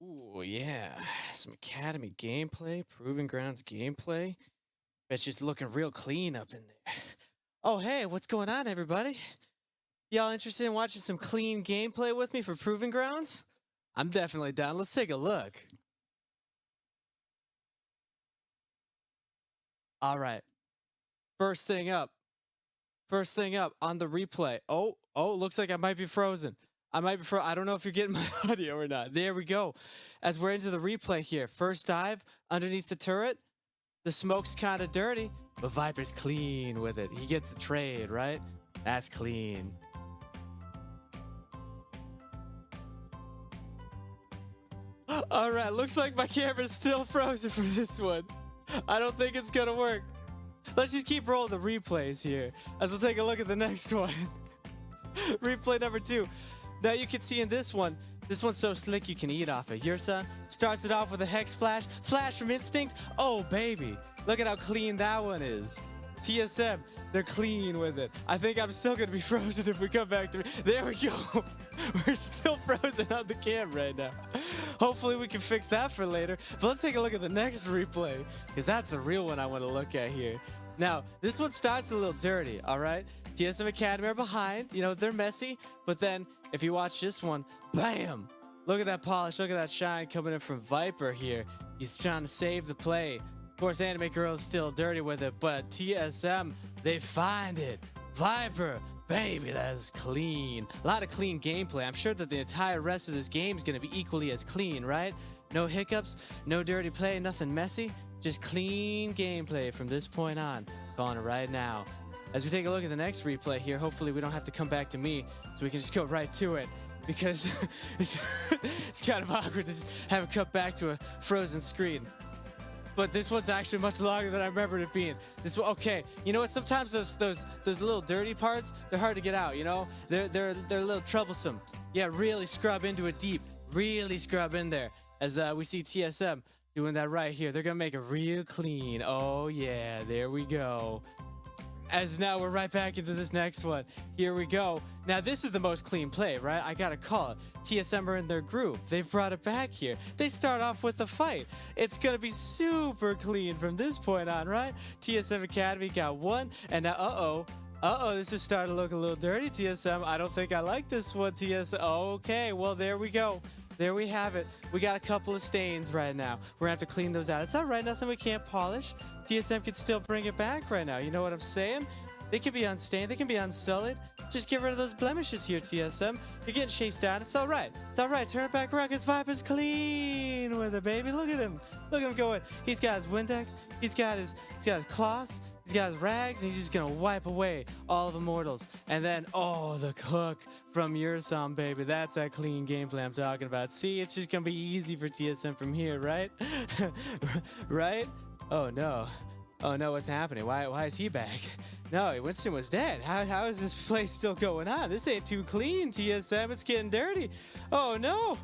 Ooh, yeah. Some Academy gameplay, Proving Grounds gameplay. Bet she's looking real clean up in there. Oh, hey, what's going on, everybody? Y'all interested in watching some clean gameplay with me for Proving Grounds? I'm definitely down. Let's take a look. All right. First thing up. First thing up on the replay. Oh, looks like I might be frozen. I don't know if you're getting my audio or not. There we go. As we're into the replay here. First dive underneath the turret. The smoke's kind of dirty, but Viper's clean with it. He gets a trade, right? That's clean. All right, looks like my camera's still frozen for this one. I don't think it's gonna work. Let's just keep rolling the replays here as we'll take a look at the next one. Replay number 2. Now you can see in this one's so slick you can eat off it. Your son starts it off with a Hex Flash. Flash from Instinct. Oh, baby. Look at how clean that one is. TSM, they're clean with it. I think I'm still going to be frozen if we come back to me. There we go. We're still frozen on the cam right now. Hopefully we can fix that for later. But let's take a look at the next replay, because that's the real one I want to look at here. Now, this one starts a little dirty, all right? TSM Academy are behind. You know, they're messy. But then, if you watch this one, bam! Look at that polish. Look at that shine coming in from Viper here. He's trying to save the play. Of course, Anime Girl is still dirty with it, but TSM, they find it. Viper, baby, that is clean. A lot of clean gameplay. I'm sure that the entire rest of this game is going to be equally as clean, right? No hiccups, no dirty play, nothing messy. Just clean gameplay from this point on. Calling it right now. As we take a look at the next replay here, hopefully we don't have to come back to me, so we can just go right to it. Because it's kind of awkward to just have it cut back to a frozen screen. But this one's actually much longer than I remembered it being. This one, okay. You know what? Sometimes those little dirty parts, they're hard to get out. You know, they're a little troublesome. Yeah, really scrub into it deep. Really scrub in there. As we see TSM doing that right here. They're gonna make it real clean. Oh yeah, there we go. As now we're right back into this next one. Here we go. Now this is the most clean play, right? I gotta call it. TSM are in their groove. They've brought it back here. They start off with the fight. It's gonna be super clean from this point on, right? TSM Academy got one, and now this is starting to look a little dirty, TSM. I don't think I like this one, TSM. Okay, well there we go. There we have it. We got a couple of stains right now. We're gonna have to clean those out. It's all right, nothing we can't polish. TSM can still bring it back right now. You know what I'm saying? They can be unstained. They can be unsullied. Just get rid of those blemishes here, TSM. You're getting chased down. It's all right. It's all right. Turn it back around because Viper's clean with it, baby. Look at him. Look at him going. He's got his Windex. He's got his cloths. He's got his rags, and he's just gonna wipe away all of Immortals. And then, oh, the cook from your song, baby. That's that clean gameplay I'm talking about. See, it's just gonna be easy for TSM from here, right? Right? Oh no. Oh no, what's happening? Why is he back? No, Winston was dead. How is this place still going on? This ain't too clean, TSM. It's getting dirty. Oh no.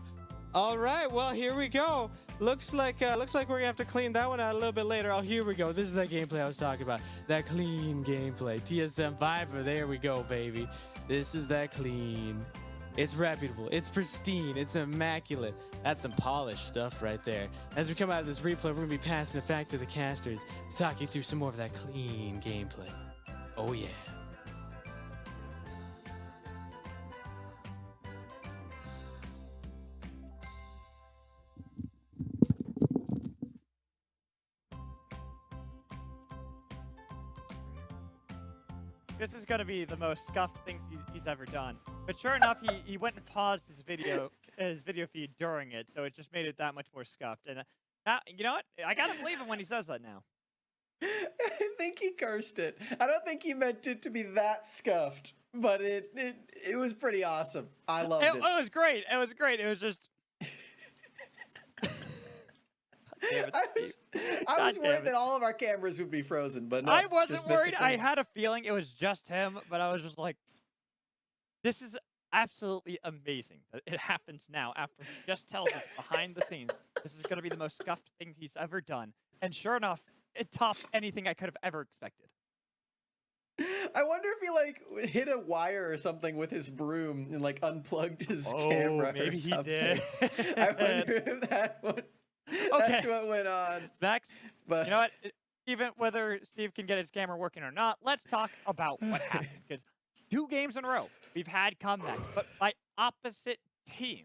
All right, well, here we go. Looks like we're gonna have to clean that one out a little bit later. Oh, here we go. This is that gameplay I was talking about. That clean gameplay. TSM Viper. There we go, baby. This is that clean. It's reputable. It's pristine. It's immaculate. That's some polished stuff right there. As we come out of this replay, we're gonna be passing it back to the casters to talk you through some more of that clean gameplay. Oh yeah. This is gonna be the most scuffed things he's ever done. But sure enough, he went and paused his video feed during it, so it just made it that much more scuffed. And now, you know what? I gotta believe him when he says that now. I think he cursed it. I don't think he meant it to be that scuffed, but it was pretty awesome. I loved it. It was great. It was great. It was just. I was worried that all of our cameras would be frozen, but no. I wasn't worried. I had a feeling it was just him, but I was just like, this is absolutely amazing that it happens now after he just tells us behind the scenes this is going to be the most scuffed thing he's ever done. And sure enough, it topped anything I could have ever expected. I wonder if he like hit a wire or something with his broom and like unplugged his Oh, camera. maybe or he something. did. I wonder if that's Okay. what went on. Max, But you know what? Even whether Steve can get his camera working or not, let's talk about what happened. Because 2 games in a row, we've had comebacks, but by opposite team.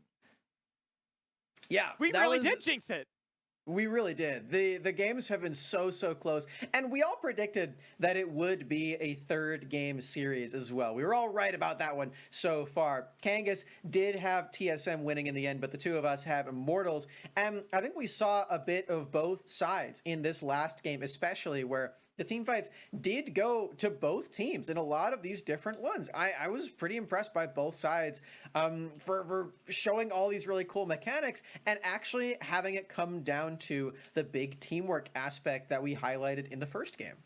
yeah, We that really was- did jinx it. We really did. The games have been so close, and we all predicted that it would be a 3rd game series as well. We were all right about that one so far. Kangas did have TSM winning in the end, but the 2 of us have Immortals, and I think we saw a bit of both sides in this last game, especially where the team fights did go to both teams in a lot of these different ones. I was pretty impressed by both sides for showing all these really cool mechanics and actually having it come down to the big teamwork aspect that we highlighted in the first game.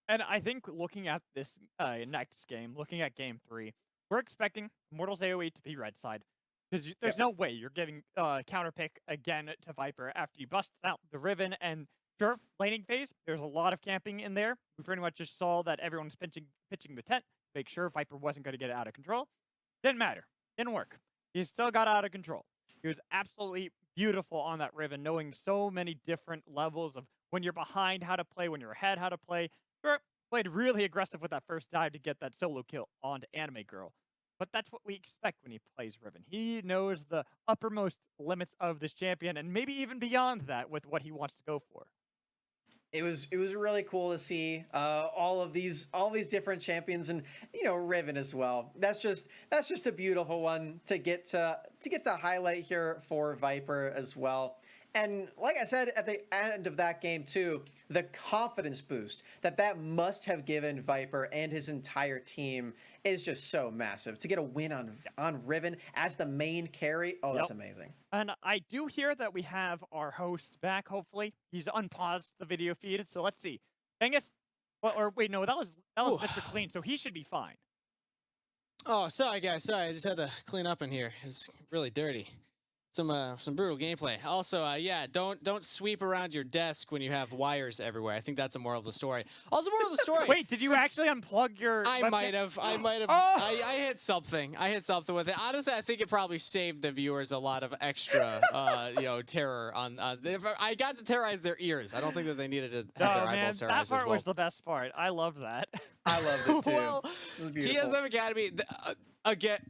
And I think looking at this next game, looking at game 3, we're expecting Immortals AOE to be red side. Because there's no way you're giving counter pick again to Viper after you bust out the Riven. And sure, laning phase, there's a lot of camping in there. We pretty much just saw that everyone was pitching the tent to make sure Viper wasn't going to get out of control. Didn't matter. Didn't work. He still got out of control. He was absolutely beautiful on that Riven, knowing so many different levels of when you're behind, how to play, when you're ahead, how to play. Sure, played really aggressive with that first dive to get that solo kill onto Anime Girl. But that's what we expect when he plays Riven. He knows the uppermost limits of this champion, and maybe even beyond that with what he wants to go for. It was really cool to see all these different champions, and Riven as well. That's just a beautiful one to get to highlight here for Viper as well. And like I said at the end of that game too, the confidence boost that must have given Viper and his entire team is just so massive. To get a win on Riven as the main carry, that's amazing. And I do hear that we have our host back, hopefully. He's unpaused the video feed, so let's see. Angus, or wait, no, that was Mr. Clean, so he should be fine. Oh, sorry guys, sorry. I just had to clean up in here. It's really dirty. Some brutal gameplay. Also, yeah, don't sweep around your desk when you have wires everywhere. I think that's a moral of the story. Also, moral of the story. Wait, did you actually unplug your? I webcam? might have. Oh! I hit something. I hit something with it. Honestly, I think it probably saved the viewers a lot of extra, terror on. I got to terrorize their ears. I don't think that they needed to have their eyeballs terrorized that part as well. was the best part. I love that. I loved it too. Well, It was beautiful. TSM Academy again.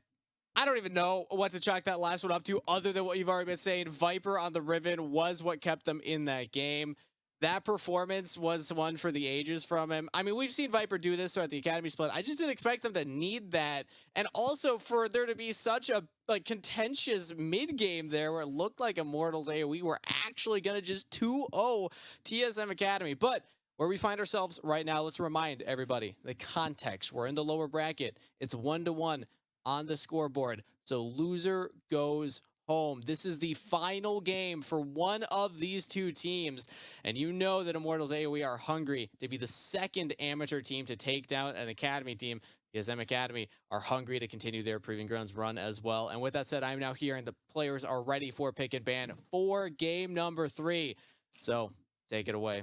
I don't even know what to chalk that last one up to other than what you've already been saying. Viper on the Riven was what kept them in that game. That performance was one for the ages from him. I mean, we've seen Viper do this throughout the Academy split. I just didn't expect them to need that. And also for there to be such a contentious mid-game there where it looked like Immortals AOE were actually going to just 2-0 TSM Academy. But where we find ourselves right now, let's remind everybody the context. We're in the lower bracket. It's 1-1. On the scoreboard. So loser goes home. This is the final game for one of these 2 teams. And you know that Immortals AOE are hungry to be the 2nd amateur team to take down an Academy team. TSM Academy are hungry to continue their Proving Grounds run as well. And with that said, I'm now here and the players are ready for pick and ban for game number 3. So take it away.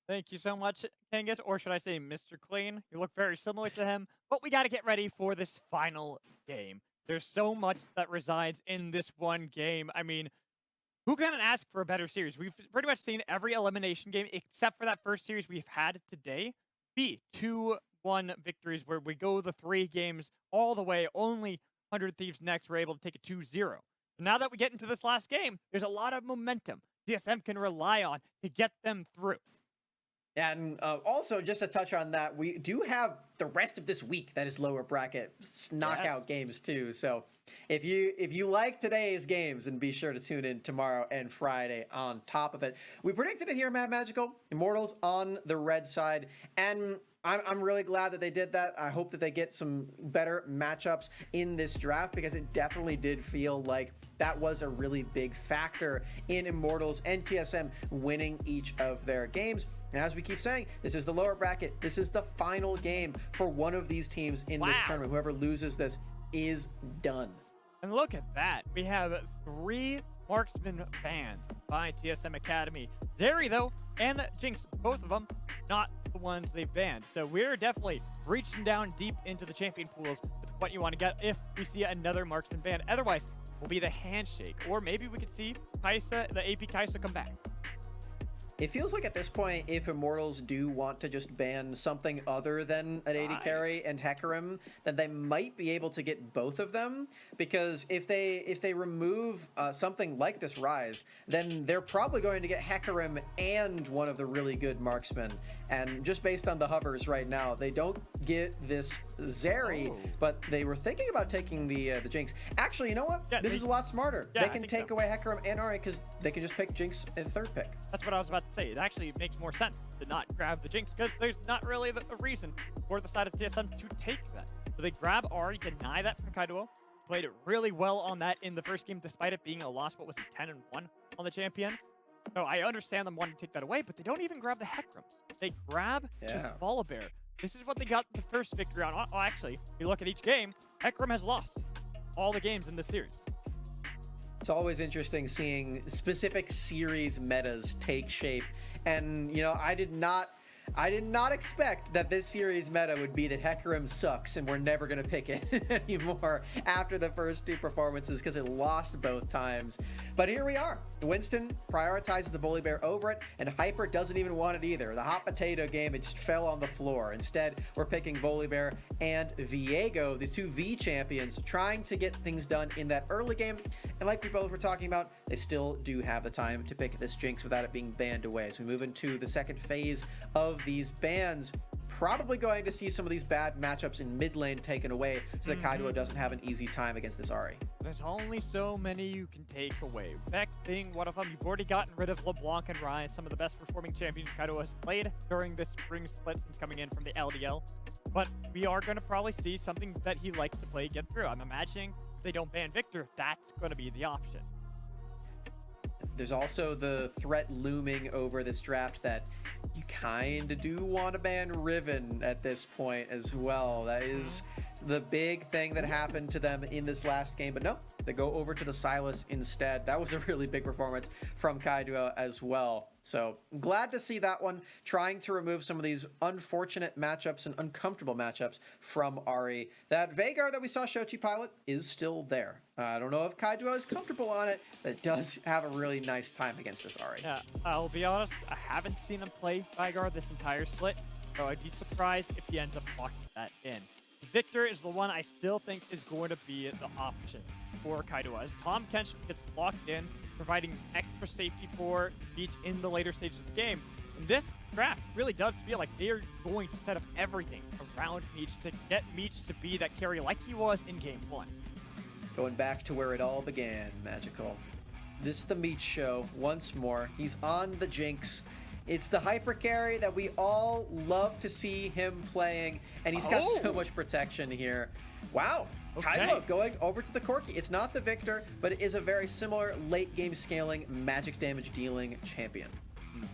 Thank you so much, Kangas, or should I say Mr. Clean? You look very similar to him, but we got to get ready for this final game. There's so much that resides in this one game. I mean, who can ask for a better series? We've pretty much seen every elimination game, except for that first series we've had today, be 2-1 victories where we go the 3 games all the way. Only 100 Thieves next were able to take it 2-0. Now that we get into this last game, there's a lot of momentum TSM can rely on to get them through. And also, just to touch on that, we do have the rest of this week that is lower bracket knockout games too. So if you like today's games, then be sure to tune in tomorrow and Friday on top of it. We predicted it here, Mad Magical. Immortals on the red side. And I'm really glad that they did that. I hope that they get some better matchups in this draft because it definitely did feel like that was a really big factor in Immortals and TSM winning each of their games. And as we keep saying, this is the lower bracket. This is the final game for one of these teams in this tournament. Whoever loses this is done. And look at that. We have 3 marksman banned by TSM Academy. Zeri, though, and Jinx, both of them, not the ones they've banned. So we're definitely reaching down deep into the champion pools with what you want to get if we see another marksman ban. Otherwise, will be the handshake, or maybe we could see Kai'Sa, the AP Kai'Sa, come back. It feels like at this point, if Immortals do want to just ban something other than an AD carry and Hecarim, then they might be able to get both of them. Because if they remove something like this Rise, then they're probably going to get Hecarim and one of the really good marksmen. And just based on the hovers right now, they don't get this Zeri, but they were thinking about taking the Jinx. Actually, you know what? Yeah, this is a lot smarter. Yeah, they can take away Hecarim and Ahri because they can just pick Jinx in third pick. That's what I was about to say. It actually makes more sense to not grab the Jinx because there's not really a reason for the side of TSM to take that. So they grab Ahri, deny that from Kai'Sa. Played it really well on that in the first game, despite it being a loss. What was it, 10-1 on the champion? So I understand them wanting to take that away, but they don't even grab the Hecarim. They grab his Volibear. This is what they got the first victory on. Oh, actually, if you look at each game, Hecarim has lost all the games in this series. It's always interesting seeing specific series metas take shape. And, you know, I did not expect that this series meta would be that Hecarim sucks and we're never going to pick it anymore after the first two performances because it lost both times. But here we are. Winston prioritizes the Volibear over it, and Hyper doesn't even want it either. The hot potato game, it just fell on the floor. Instead, we're picking Volibear and Viego, these two V champions, trying to get things done in that early game. And like we both were talking about, they still do have the time to pick this Jinx without it being banned away. As we move into the second phase of these bans, probably going to see some of these bad matchups in mid lane taken away so that Kai'Sa doesn't have an easy time against this Ahri. There's only so many you can take away. Vex being one of them. You've already gotten rid of LeBlanc and Rise, some of the best performing champions Kai'Sa has played during this spring split since coming in from the LDL. But we are going to probably see something that he likes to play get through. I'm imagining if they don't ban Victor, that's going to be the option. There's also the threat looming over this draft that you kind of do want to ban Riven at this point as well. That is the big thing that happened to them in this last game. But no, they go over to the Sylas instead. That was a really big performance from Kai'Sa as well. So glad to see that one, trying to remove some of these unfortunate matchups and uncomfortable matchups from Ahri. That Veigar that we saw Shochi pilot is still there. I don't know if Kai'Sa is comfortable on it, but it does have a really nice time against this Ahri. Yeah, I'll be honest, I haven't seen him play Veigar this entire split, so I'd be surprised if he ends up locking that in. Victor is the one I still think is going to be the option for Kai'Sa, as Tahm Kench gets locked in, providing extra safety for Meech in the later stages of the game. And this draft really does feel like they're going to set up everything around Meech to get Meech to be that carry like he was in Game 1. Going back to where it all began, Magical. This is the Meech show once more. He's on the Jinx. It's the hyper carry that we all love to see him playing, and he's got so much protection here. Wow. Okay. Kai'Sa going over to the Corki. It's not the Victor, but it is a very similar late game scaling, magic damage dealing champion.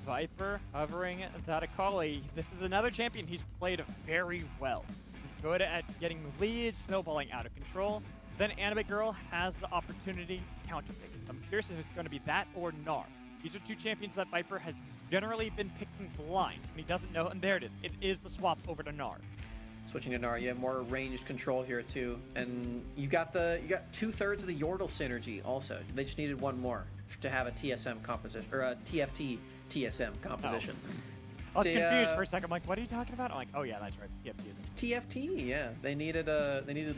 Viper hovering that Akali. This is another champion he's played very well. He's good at getting leads, snowballing out of control. Then Anime Girl has the opportunity to counterpick. I'm curious if it's going to be that or Gnar. These are two champions that Viper has generally been picking blind, and he doesn't know, and there it is. It is the swap over to Gnar. Switching to Gnar, you have more ranged control here too, and you got 2/3 of the Yordle synergy also. They just needed one more to have a TSM composition, or a TFT TSM composition. Oh. I was confused for a second. I'm like, what are you talking about? I'm like, oh yeah, that's right. TFT is it. TFT, yeah. They needed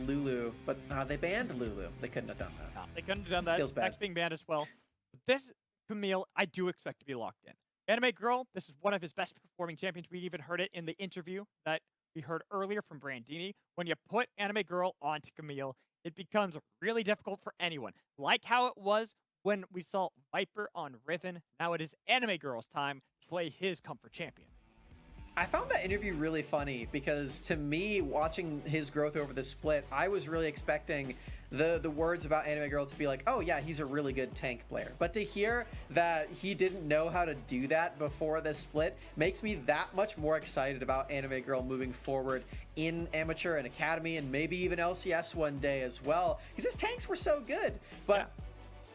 Lulu, but they banned Lulu. They couldn't have done that. No, they couldn't have done that. Feels bad. Vex being banned as well. But this Camille, I do expect to be locked in. Anime Girl, this is one of his best performing champions. We even heard it in the interview that we heard earlier from Brandini. When you put Anime Girl onto Camille, it becomes really difficult for anyone. Like how it was when we saw Viper on Riven. Now it is Anime Girl's time to play his comfort champion. I found that interview really funny because to me, watching his growth over the split, I was really expecting the words about Anime Girl to be like, oh yeah, he's a really good tank player. But to hear that he didn't know how to do that before this split makes me that much more excited about Anime Girl moving forward in Amateur and Academy and maybe even LCS one day as well, because his tanks were so good. But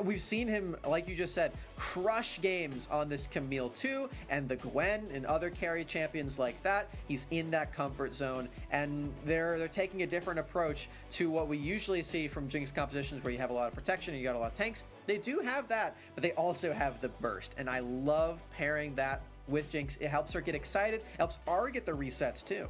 we've seen him, like you just said, crush games on this Camille too, and the Gwen and other carry champions like that. He's in that comfort zone, and they're taking a different approach to what we usually see from Jinx compositions where you have a lot of protection and you got a lot of tanks. They do have that, but they also have the burst, and I love pairing that with Jinx. It helps her get excited, helps Ari get the resets too.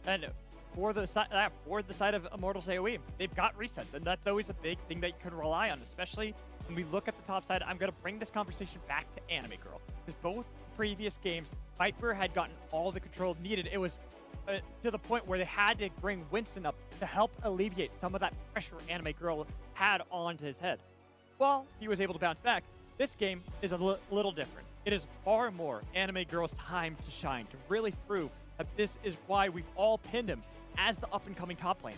And for the side of Immortals AOE, they've got resets, and that's always a big thing that you could rely on, especially when we look at the top side. I'm going to bring this conversation back to Anime Girl, because both previous games, Viper had gotten all the control needed. It was to the point where they had to bring Winston up to help alleviate some of that pressure Anime Girl had onto his head. Well, he was able to bounce back. This game is a little different. It is far more Anime Girl's time to shine, to really prove that this is why we've all pinned him as the up-and-coming top laner.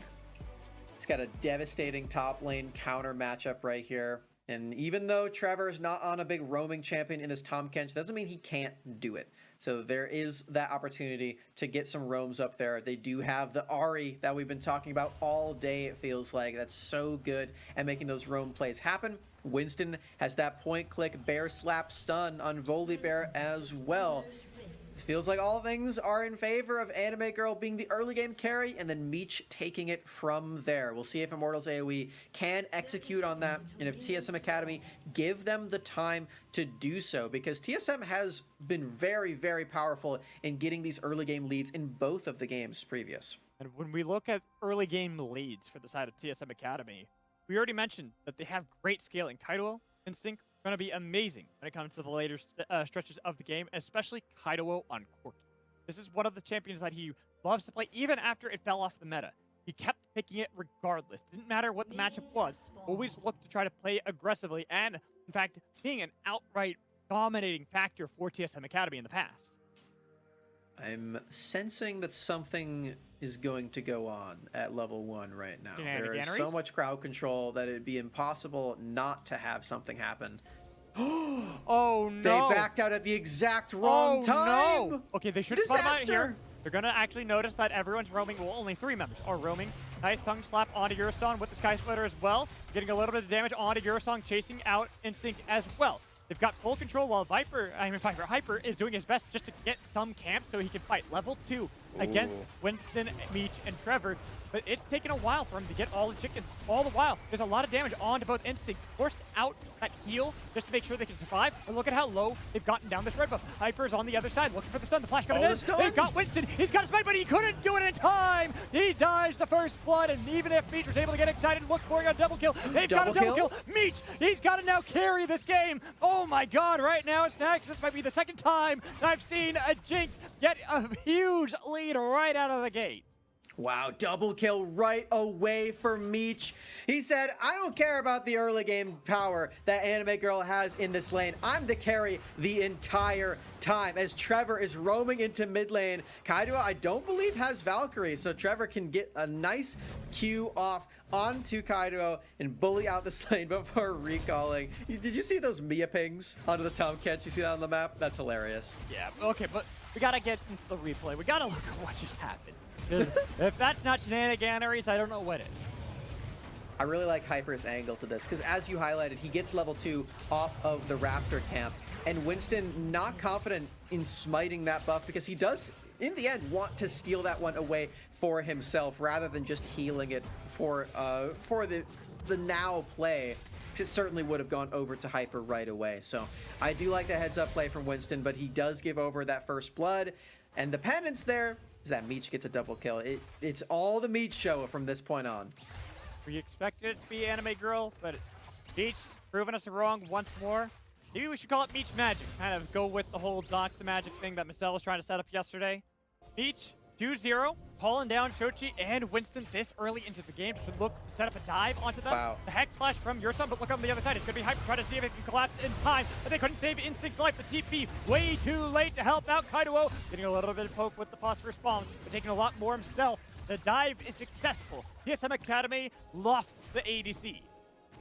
He's got a devastating top lane counter matchup right here. And even though Trevor is not on a big roaming champion in his Tahm Kench, doesn't mean he can't do it. So there is that opportunity to get some roams up there. They do have the Ari that we've been talking about all day, it feels like. That's so good at making those roam plays happen. Winston has that point-click bear slap stun on Volibear as well. It feels like all things are in favor of Anime Girl being the early game carry, and then Meech taking it from there. We'll see if Immortals AOE can execute on that, and if TSM Academy give them the time to do so, because TSM has been very, very powerful in getting these early game leads in both of the games previous. And when we look at early game leads for the side of TSM Academy, we already mentioned that they have great scaling. Kaido, Instinct, going to be amazing when it comes to the later stretches of the game, especially Kaido on Corki. This is one of the champions that he loves to play even after it fell off the meta. He kept picking it regardless. Didn't matter what the matchup was. Always looked to try to play aggressively and, in fact, being an outright dominating factor for TSM Academy in the past. I'm sensing that something is going to go on at level 1 right now. There is so much crowd control that it'd be impossible not to have something happen. Oh no! They backed out at the exact wrong time! No. Okay, they should spot him out here. They're gonna actually notice that everyone's roaming. Well, only 3 members are roaming. Nice tongue slap onto Eurosong with the Sky Splitter as well. Getting a little bit of damage onto Eurosong, chasing out Instinct as well. They've got full control while Hyper is doing his best just to get some camp so he can fight level 2 against Winston, Meech, and Trevor. But it's taken a while for him to get all the chickens. All the while, there's a lot of damage onto both Instinct. Forced out that heal just to make sure they can survive. And look at how low they've gotten down this red buff. Hyper's on the other side looking for the stun. The flash coming in. They've got Winston. He's got a smite, but he couldn't do it in time. He dodged the first blood, and even if Meech was able to get excited and look for a double kill, they've got a double kill. Meech, he's got to now carry this game. Oh my god, right now, Snacks, this might be the second time that I've seen a Jinx get a huge lead right out of the gate. Wow, double kill right away for Meech. He said, I don't care about the early game power that Anime Girl has in this lane. I'm the carry the entire time. As Trevor is roaming into mid lane, Kaido, I don't believe, has Valkyrie, so Trevor can get a nice Q off onto Kaido and bully out this lane before recalling. Did you see those Mia pings onto the Tahm Kench? You see that on the map? That's hilarious. Yeah, okay, but we gotta get into the replay. We gotta look at what just happened. If that's not shenaniganeries, I don't know what is. I really like Hyper's angle to this, because as you highlighted, he gets level 2 off of the Raptor camp, and Winston not confident in smiting that buff because he does, in the end, want to steal that one away for himself rather than just healing it for the now play. It certainly would have gone over to Hyper right away. So I do like the heads-up play from Winston, but he does give over that first blood, and the penance there is that Meech gets a double kill. It's all the Meech show from this point on. We expected it to be Anime Girl, but Meech proving us wrong once more. Maybe we should call it Meech Magic. Kind of go with the whole Dox the Magic thing that Marcel was trying to set up yesterday. Meech 2-0, calling down Shochi and Winston this early into the game to look to set up a dive onto them. Wow. The Hex Flash from Eurosong, but look on the other side. It's going to be Hyper trying to see if it can collapse in time, but they couldn't save Instinct's life. The TP way too late to help out Kaido. Getting a little bit of poke with the Phosphorus bombs, but taking a lot more himself. The dive is successful. TSM Academy lost the ADC.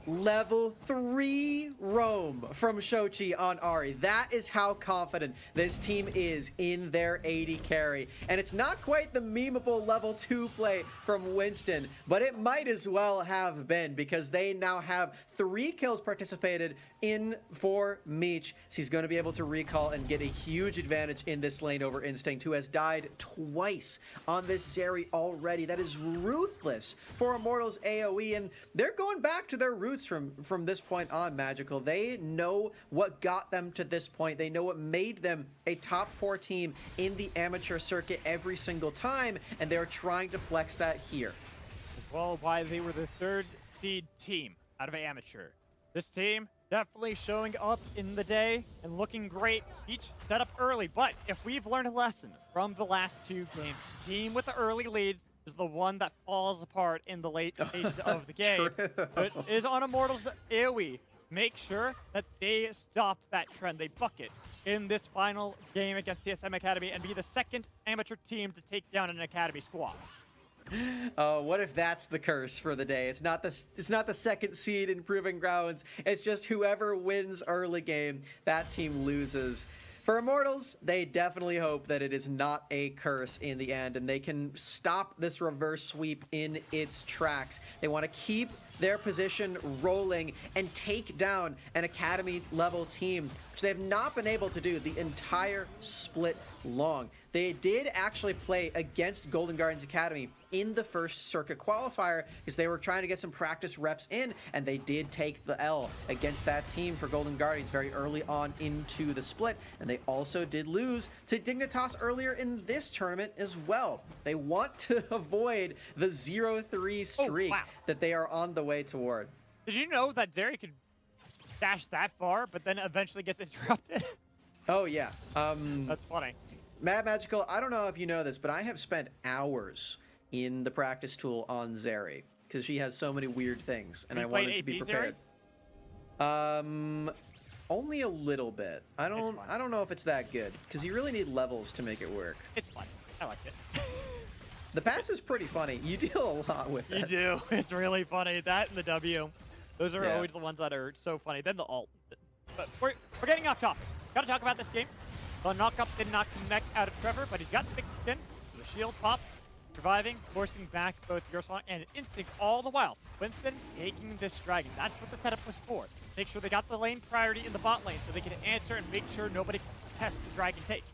level 3 roam from Shochi on Ahri. That is how confident this team is in their AD carry. And it's not quite the memeable level 2 play from Winston, but it might as well have been, because they now have 3 kills participated in for Meech. So he's going to be able to recall and get a huge advantage in this lane over Instinct, who has died twice on this Zeri already. That is ruthless for Immortals AOE, and they're going back to their roots from this point on, Magical. They know what got them to this point. They know what made them a top 4 team in the amateur circuit every single time, and they're trying to flex that here. As well, why they were the 3rd seed team out of amateur. This team definitely showing up in the day and looking great. Each set up early, but if we've learned a lesson from the last 2 games, the team with the early leads is the one that falls apart in the late stages of the game. But is on Immortals AOE. Make sure that they stop that trend. They buck it in this final game against TSM Academy and be the 2nd amateur team to take down an Academy squad. Oh, what if that's the curse for the day? It's not the 2nd seed in Proving Grounds. It's just whoever wins early game, that team loses. For Immortals, they definitely hope that it is not a curse in the end, and they can stop this reverse sweep in its tracks. They want to keep their position rolling and take down an Academy level team, which they have not been able to do the entire split long. They did actually play against Golden Guardians Academy in the first circuit qualifier because they were trying to get some practice reps in, and they did take the L against that team for Golden Guardians very early on into the split, and they also did lose to Dignitas earlier in this tournament as well. They want to avoid the 0-3 streak that they are on the way toward. Did you know that Zeri could dash that far, but then eventually gets interrupted? Oh yeah. That's funny. Mad Magical, I don't know if you know this, but I have spent hours in the practice tool on Zeri because she has so many weird things, and I wanted to be prepared. Only a little bit. I don't know if it's that good because you really need levels to make it work. It's fun. I like it. The pass is pretty funny. You deal a lot with it. You do. It's really funny. That and the W. Those are always the ones that are so funny. Then the ult. But we're getting off topic. Gotta talk about this game. The knock-up did not connect out of Trevor, but he's got thick skin. The shield pop, surviving, forcing back both Yourson and Instinct all the while. Winston taking this dragon. That's what the setup was for. Make sure they got the lane priority in the bot lane so they can answer and make sure nobody can test the dragon take.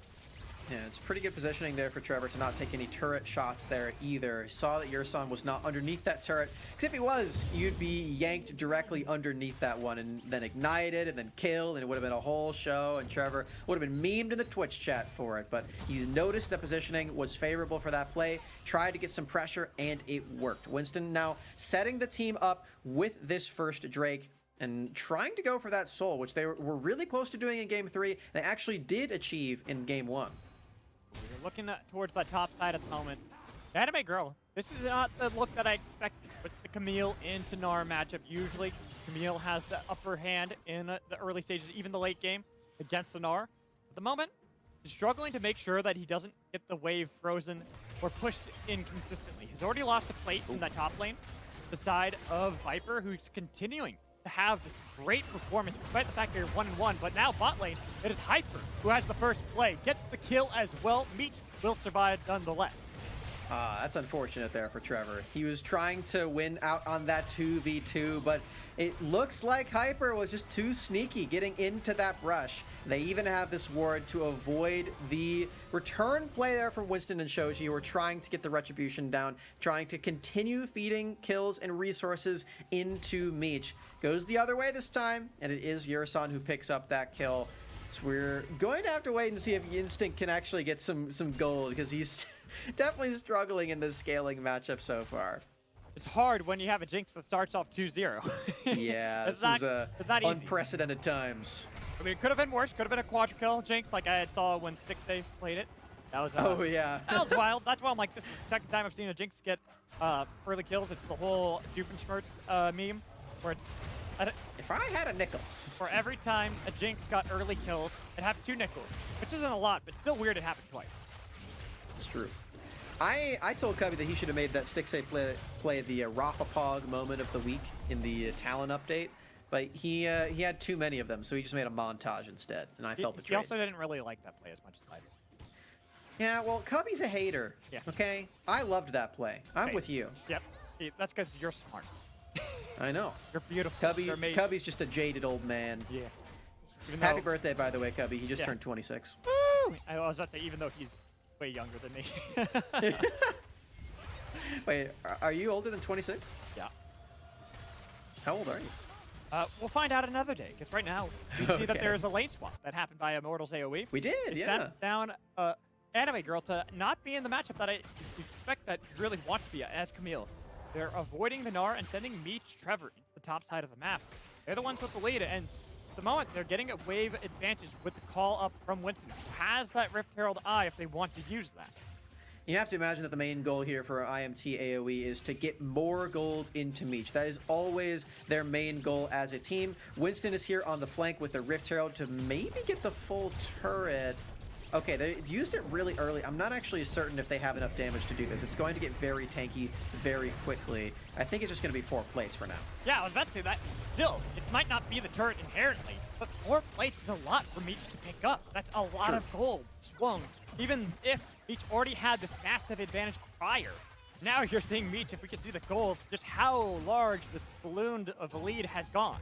Yeah, it's pretty good positioning there for Trevor to not take any turret shots there either. Saw that Yourson was not underneath that turret, because if he was, you'd be yanked directly underneath that one and then ignited and then killed, and it would have been a whole show, and Trevor would have been memed in the Twitch chat for it. But he noticed the positioning was favorable for that play, tried to get some pressure, and it worked. Winston now setting the team up with this first Drake and trying to go for that soul, which they were really close to doing in Game 3. They actually did achieve in Game 1. We're looking towards that top side at the moment. Anime Girl, this is not the look that I expected with the Camille into Gnar matchup. Usually, Camille has the upper hand in the early stages, even the late game, against the Gnar. At the moment, he's struggling to make sure that he doesn't get the wave frozen or pushed in consistently. He's already lost a plate in that top lane, the side of Viper, who's continuing to have this great performance despite the fact they're 1-1, but now bot lane, it is Hyper who has the first play, gets the kill as well. Meech will survive nonetheless. That's unfortunate there for Trevor. He was trying to win out on that 2v2, but it looks like Hyper was just too sneaky getting into that brush. They even have this ward to avoid the return play there from Winston and Shoji, who are trying to get the retribution down, trying to continue feeding kills and resources into Meech. Goes the other way this time, and it is Yourson who picks up that kill. So we're going to have to wait and see if Instinct can actually get some gold, because he's definitely struggling in this scaling matchup so far. It's hard when you have a Jinx that starts off 2-0. Yeah, it's this is easy. Unprecedented times. I mean, it could have been worse. Could have been a quadra kill Jinx like I saw when 6day played it. That was oh yeah. That was wild. That's why I'm like, this is the second time I've seen a Jinx get early kills. It's the whole Doofenshmirtz meme where it's if I had a nickel. For every time a Jinx got early kills, it happened 2 nickels, which isn't a lot, but still weird it happened twice. It's true. I told Cubby that he should have made that stick safe play the Rapapog moment of the week in the Talon update, but he had too many of them, so he just made a montage instead, and I felt He betrayed. also didn't really like that play as much as I did. Yeah, well, Cubby's a hater. Yeah. Okay, I loved that play. I'm Hey. with you. Yep. That's because you're smart. I know. You're beautiful. You're amazing. Cubby's just a jaded old man. Yeah. Even Happy though- birthday, by the way, Cubby. He just Yeah. turned 26. Woo! I was about to say, even though he's way younger than me. Wait, are you older than 26? Yeah. How old are you? We'll find out another day, because right now we see that Okay. there is a lane swap that happened by Immortals AOE. We did, They yeah. sent down Anime Girl to not be in the matchup that I expect that you really want to be as Camille. They're avoiding the Gnar and sending Meech Trevor into the top side of the map. They're the ones with the lead, and at the moment they're getting a wave advantage with the call up from Winston, who has that Rift Herald Eye if they want to use that. You have to imagine that the main goal here for IMT AOE is to get more gold into Meech. That is always their main goal as a team. Winston is here on the flank with the Rift Herald to maybe get the full turret. Okay, they used it really early. I'm not actually certain if they have enough damage to do this. It's going to get very tanky very quickly. I think it's just going to be 4 plates for now. Yeah, I was about to say that. Still, it might not be the turret inherently, but 4 plates is a lot for Meech to pick up. That's a lot of gold swung. Even if Meech already had this massive advantage prior, now you're seeing Meech, if we can see the gold, just how large this balloon of a lead has gone.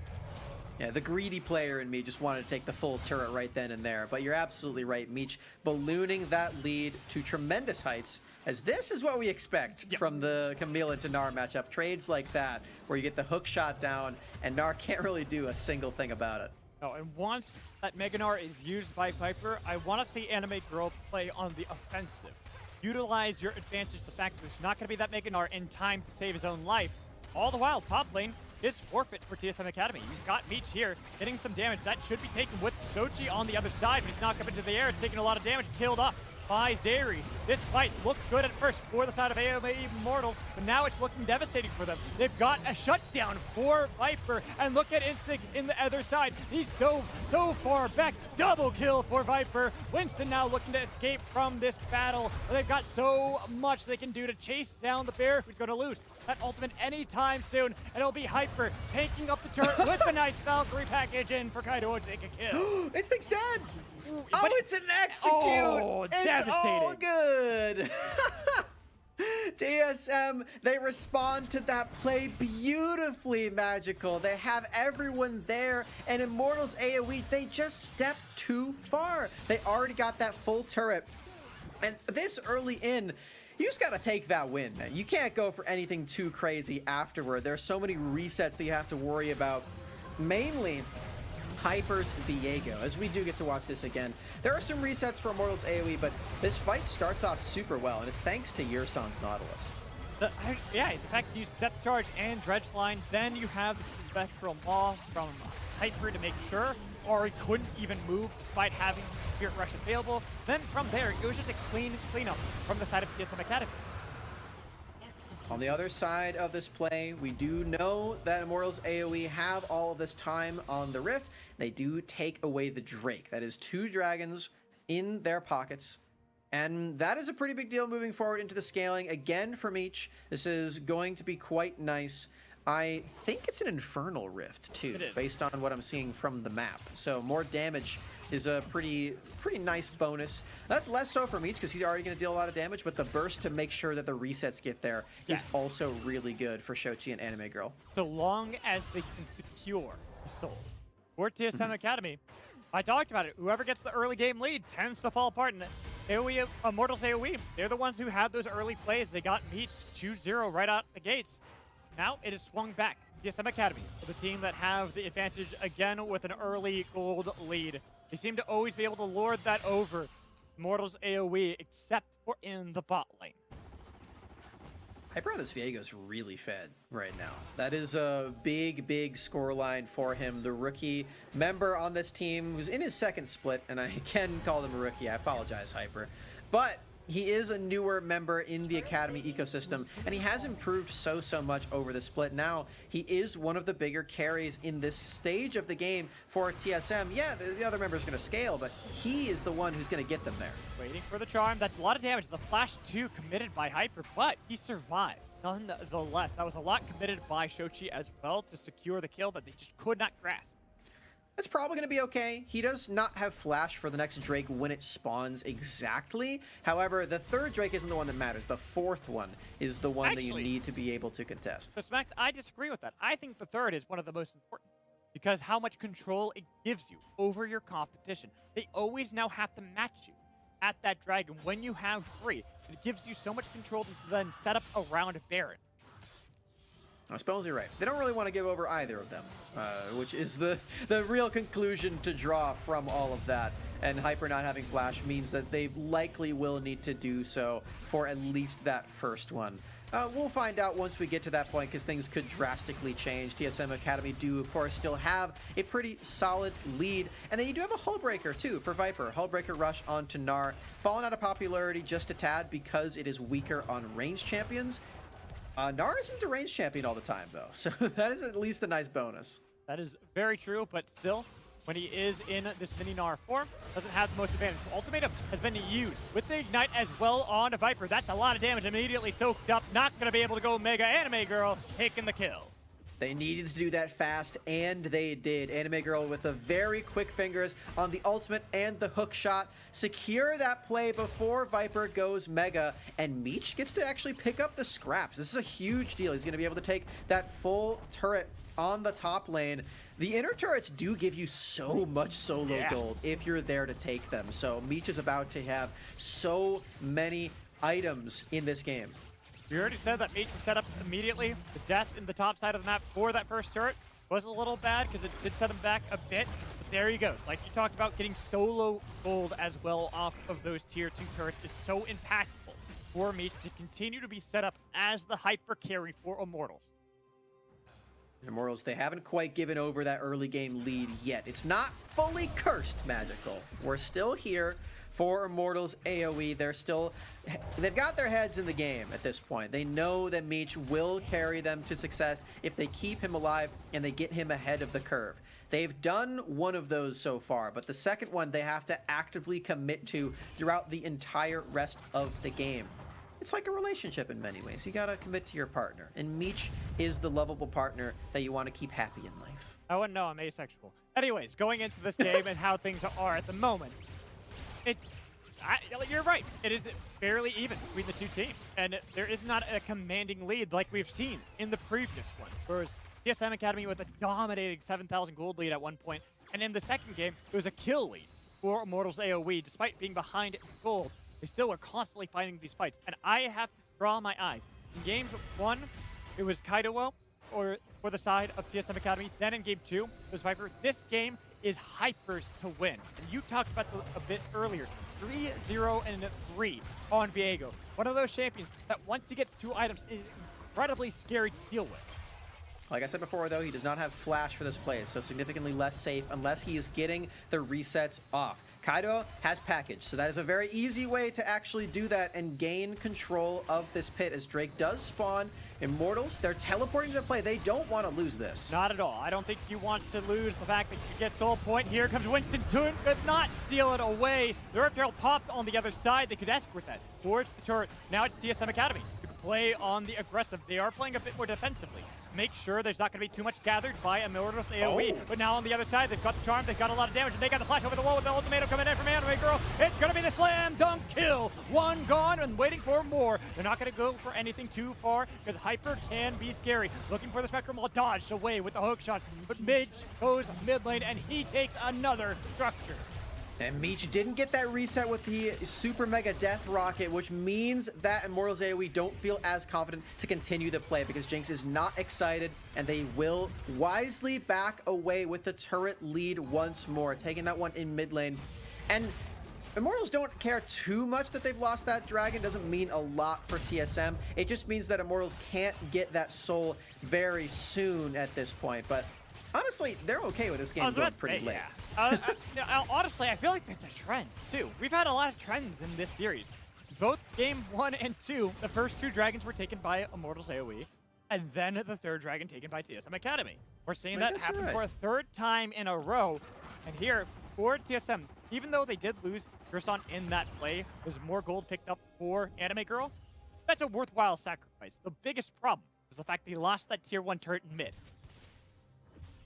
Yeah, the greedy player in me just wanted to take the full turret right then and there. But you're absolutely right, Meech ballooning that lead to tremendous heights, as this is what we expect from the Camille and Gnar matchup. Trades like that, where you get the hook shot down, and Gnar can't really do a single thing about it. Oh, and once that Mega Gnar is used by Viper, I want to see Anime Girl play on the offensive. Utilize your advantage, the fact that there's not going to be that Mega Gnar in time to save his own life. All the while, top lane is forfeit for TSM Academy. You've got Meech here, getting some damage. That should be taken with Sochi on the other side, but he's knocked up into the air. It's taking a lot of damage, killed off by Zeri. This fight looked good at first for the side of AOE Immortals, but now it's looking devastating for them. They've got a shutdown for Viper, and look at Insig in the other side. He's dove so far back. Double kill for Viper. Winston now looking to escape from this battle. They've got so much they can do to chase down the bear, who's going to lose that ultimate anytime soon, and it'll be Hyper tanking up the turret with the nice Valkyrie package in for Kaido to take a kill. Instinct's dead! Ooh, Oh, but it's an execute! Oh, it's all devastating. good! TSM, they respond to that play beautifully magical. They have everyone there, and Immortals AOE, they just stepped too far. They already got that full turret. And this early in, you just gotta take that win, man. You can't go for anything too crazy afterward. There's so many resets that you have to worry about. Mainly, Hyper's Viego, as we do get to watch this again. There are some resets for Immortals AOE, but this fight starts off super well, and it's thanks to Yerson's Nautilus. Yeah, the fact that you Depth Charge and Dredge Line, then you have the Spectral Maw from Hyper to make sure Ori couldn't even move despite having Spirit Rush available. Then from there, it was just a cleanup from the side of TSM Academy. On the other side of this play, we do know that Immortals AOE have all of this time on the Rift. They do take away the Drake. That is 2 dragons in their pockets. And that is a pretty big deal moving forward into the scaling. Again, for Meech, this is going to be quite nice. I think it's an Infernal Rift, too, It is. based on what I'm seeing from the map. So more damage is a pretty nice bonus. That's less so for Meech, because he's already going to deal a lot of damage, but the burst to make sure that the resets get there is Yes. also really good for Shochi and Anime Girl. So long as they can secure the soul. For TSM Academy, I talked about it. Whoever gets the early game lead tends to fall apart. And AOE, Immortals AOE, they're the ones who had those early plays. They got Meech 2-0 right out the gates. Now it is swung back. TSM Academy, the team that have the advantage again with an early gold lead. They seem to always be able to lord that over Immortals AOE, except for in the bot lane. Hyper on this Viego's really fed right now. That is a big scoreline for him. The rookie member on this team who's in his second split, and I can call him a rookie. I apologize, Hyper. But he is a newer member in the Academy ecosystem, and he has improved so much over the split. Now, he is one of the bigger carries in this stage of the game for TSM. Yeah, the other member's going to scale, but he is the one who's going to get them there. Waiting for the charm. That's a lot of damage. The flash 2 committed by Hyper, but he survived. Nonetheless, that was a lot committed by Shochi as well to secure the kill that they just could not grasp. It's probably going to be okay. He does not have flash for the next Drake when it spawns exactly. However, the third Drake isn't the one that matters. The fourth one is the one that you need to be able to contest. So Smacks, I disagree with that. I think the third is one of the most important because how much control it gives you over your competition. They always now have to match you at that dragon when you have free. It gives you so much control to then set up around Baron. I suppose you're right. They don't really want to give over either of them, which is the real conclusion to draw from all of that. And Hyper not having flash means that they likely will need to do so for at least that first one. We'll find out once we get to that point because things could drastically change. TSM Academy do, of course, still have a pretty solid lead. And then you do have a Hullbreaker, too, for Viper. Hullbreaker rush onto Gnar. Fallen out of popularity just a tad because it is weaker on ranged champions. Gnar isn't a range champion all the time, though, so that is at least a nice bonus. That is very true, but still, when he is in this mini Gnar form, doesn't have the most advantage. So Ultimatum has been used with the Ignite as well on to Viper. That's a lot of damage immediately soaked up. Not going to be able to go Mega. Anime Girl taking the kill. They needed to do that fast, and they did. Anime Girl with the very quick fingers on the ultimate and the hook shot. Secure that play before Viper goes Mega, and Meech gets to actually pick up the scraps. This is a huge deal. He's going to be able to take that full turret on the top lane. The inner turrets do give you so much solo gold if you're there to take them. So Meech is about to have so many items in this game. We already said that Meech was set up immediately. The death in the top side of the map for that first turret was a little bad because it did set him back a bit. But there he goes. Like you talked about, getting solo gold as well off of those tier 2 turrets is so impactful for Meech to continue to be set up as the hyper carry for Immortals. Immortals, they haven't quite given over that early game lead yet. It's not fully cursed, Magical. We're still here for Immortals AOE. They've got their heads in the game at this point. They know that Meech will carry them to success if they keep him alive and they get him ahead of the curve. They've done one of those so far, but the second one they have to actively commit to throughout the entire rest of the game. It's like a relationship in many ways. You gotta commit to your partner, and Meech is the lovable partner that you want to keep happy in life. I wouldn't know, I'm asexual. Anyways, going into this game and how things are at the moment, you're right. It is fairly even between the two teams, and there is not a commanding lead like we've seen in the previous one. Whereas TSM Academy with a dominating 7,000 gold lead at one point, and in the second game, it was a kill lead for Immortals AOE. Despite being behind in gold, they still are constantly fighting these fights, and I have to draw my eyes. In game 1, it was Kaido for the side of TSM Academy. Then in game 2, it was Viper. This game is Hyper's to win. And you talked about a bit earlier. 3-0 and 3 on Viego. One of those champions that once he gets 2 items is incredibly scary to deal with. Like I said before, though, he does not have flash for this play, so significantly less safe unless he is getting the resets off. Kaido has package, so that is a very easy way to actually do that and gain control of this pit as Drake does spawn. Immortals, they're teleporting to play. They don't want to lose this. Not at all. I don't think you want to lose the fact that you get soul point. Here comes Winston Toon, could not steal it away. The Earth Trail popped on the other side. They could escort that towards the turret. Now it's TSM Academy. You can play on the aggressive. They are playing a bit more defensively. Make sure there's not going to be too much gathered by Immortals AOE. But now on the other side, they've got the charm, they've got a lot of damage, and they got the flash over the wall with the ultimatum coming in from Anime Girl. It's going to be the slam dunk kill. One gone and waiting for more. They're not going to go for anything too far because Hyper can be scary. Looking for the Spectrum Wall, dodged away with the hook shot. But Meech goes mid lane and he takes another structure. And Meech didn't get that reset with the Super Mega Death Rocket, which means that Immortals AOE don't feel as confident to continue the play because Jinx is not excited, and they will wisely back away with the turret lead once more, taking that one in mid lane. And Immortals don't care too much that they've lost that dragon. Doesn't mean a lot for TSM. It just means that Immortals can't get that soul very soon at this point. But honestly, they're okay with this game going pretty late. Yeah. Honestly, I feel like it's a trend, too. We've had a lot of trends in this series. both game 1 and 2, the first 2 dragons were taken by Immortals AOE, and then the 3rd dragon taken by TSM Academy. We're seeing that happen for a 3rd time in a row. And here, for TSM, even though they did lose Gerson in that play, there's more gold picked up for Anime Girl. That's a worthwhile sacrifice. The biggest problem was the fact that he lost that tier 1 turret in mid.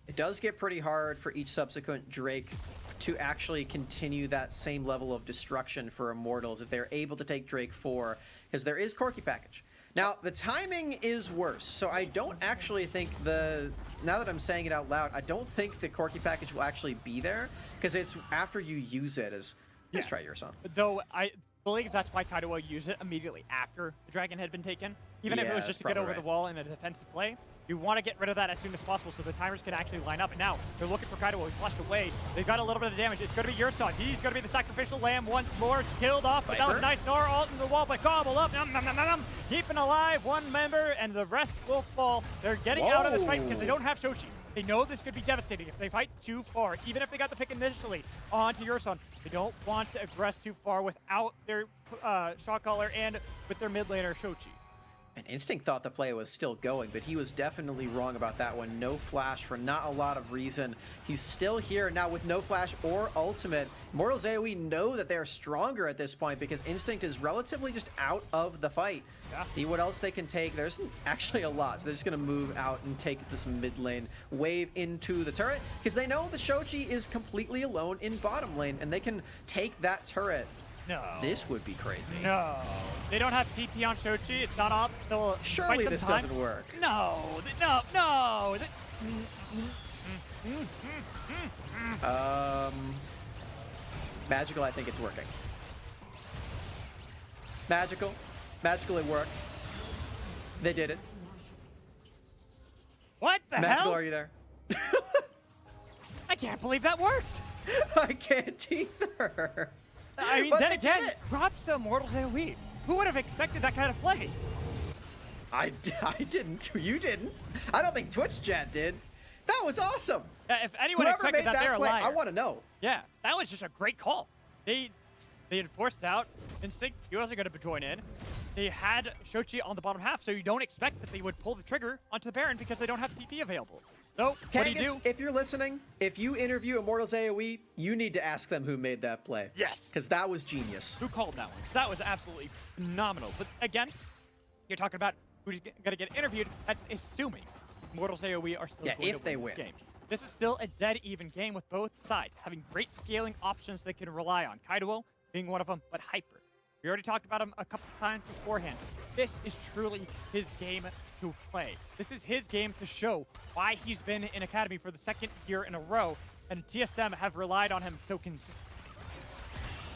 It does get pretty hard for each subsequent Drake to actually continue that same level of destruction for Immortals if they're able to take Drake 4, because there is Corki package. Now, the timing is worse, so I don't actually think now that I'm saying it out loud, I don't think the Corki package will actually be there, because it's after you use it as... Let's try your son. Though I believe that's why Kaido used it immediately after the dragon had been taken. Even if it was just to get over the wall in a defensive play, you want to get rid of that as soon as possible so the timers can actually line up. And now they're looking for Kaido. He flushed away. They've got a little bit of damage. It's going to be Yurson. He's going to be the sacrificial lamb once more. Killed off, but that was nice. Nor alt in the wall, but gobble up. Keeping alive one member, and the rest will fall. They're getting out of this fight because they don't have Shochi. They know this could be devastating if they fight too far. Even if they got the pick initially onto Yurson, they don't want to aggress too far without their shot caller and with their mid laner Shochi. And Instinct thought the play was still going, but he was definitely wrong about that one. No flash for not a lot of reason. He's still here now with no flash or ultimate. Immortals AOE know that they're stronger at this point because Instinct is relatively just out of the fight. Yeah. See what else they can take. There's actually a lot, so they're just going to move out and take this mid lane wave into the turret because they know the Shochi is completely alone in bottom lane, and they can take that turret. No. This would be crazy. No. They don't have TP on Shochi. It's not up till Surely this doesn't work. No. No. Magical, I think it's working. Magical, it worked. They did it. What the Magical, hell? are you there? I can't believe that worked. I can't either. I mean, But then they again, did it. props to Immortals AOE. Who would have expected that kind of play? I didn't. You didn't. I don't think Twitch chat did. That was awesome. If anyone Whoever expected made that, they're a play, liar. I want to know. Yeah, that was just a great call. They had forced out Instinct. He wasn't going to join in. They had Shochi on the bottom half, so you don't expect that they would pull the trigger onto the Baron because they don't have TP available. So, what do you do? If you're listening, if you interview Immortals AOE, you need to ask them who made that play. Yes. Because that was genius. Who called that one? 'Cause that was absolutely phenomenal. But again, you're talking about who's going to get interviewed. That's assuming Immortals AOE are still going to win this game. This is still a dead even game with both sides having great scaling options they can rely on. Kaido being one of them, but Hyper. We already talked about him a couple of times beforehand. This is truly his game to play. This is his game to show why he's been in Academy for the 2nd year in a row, and TSM have relied on him so consistently.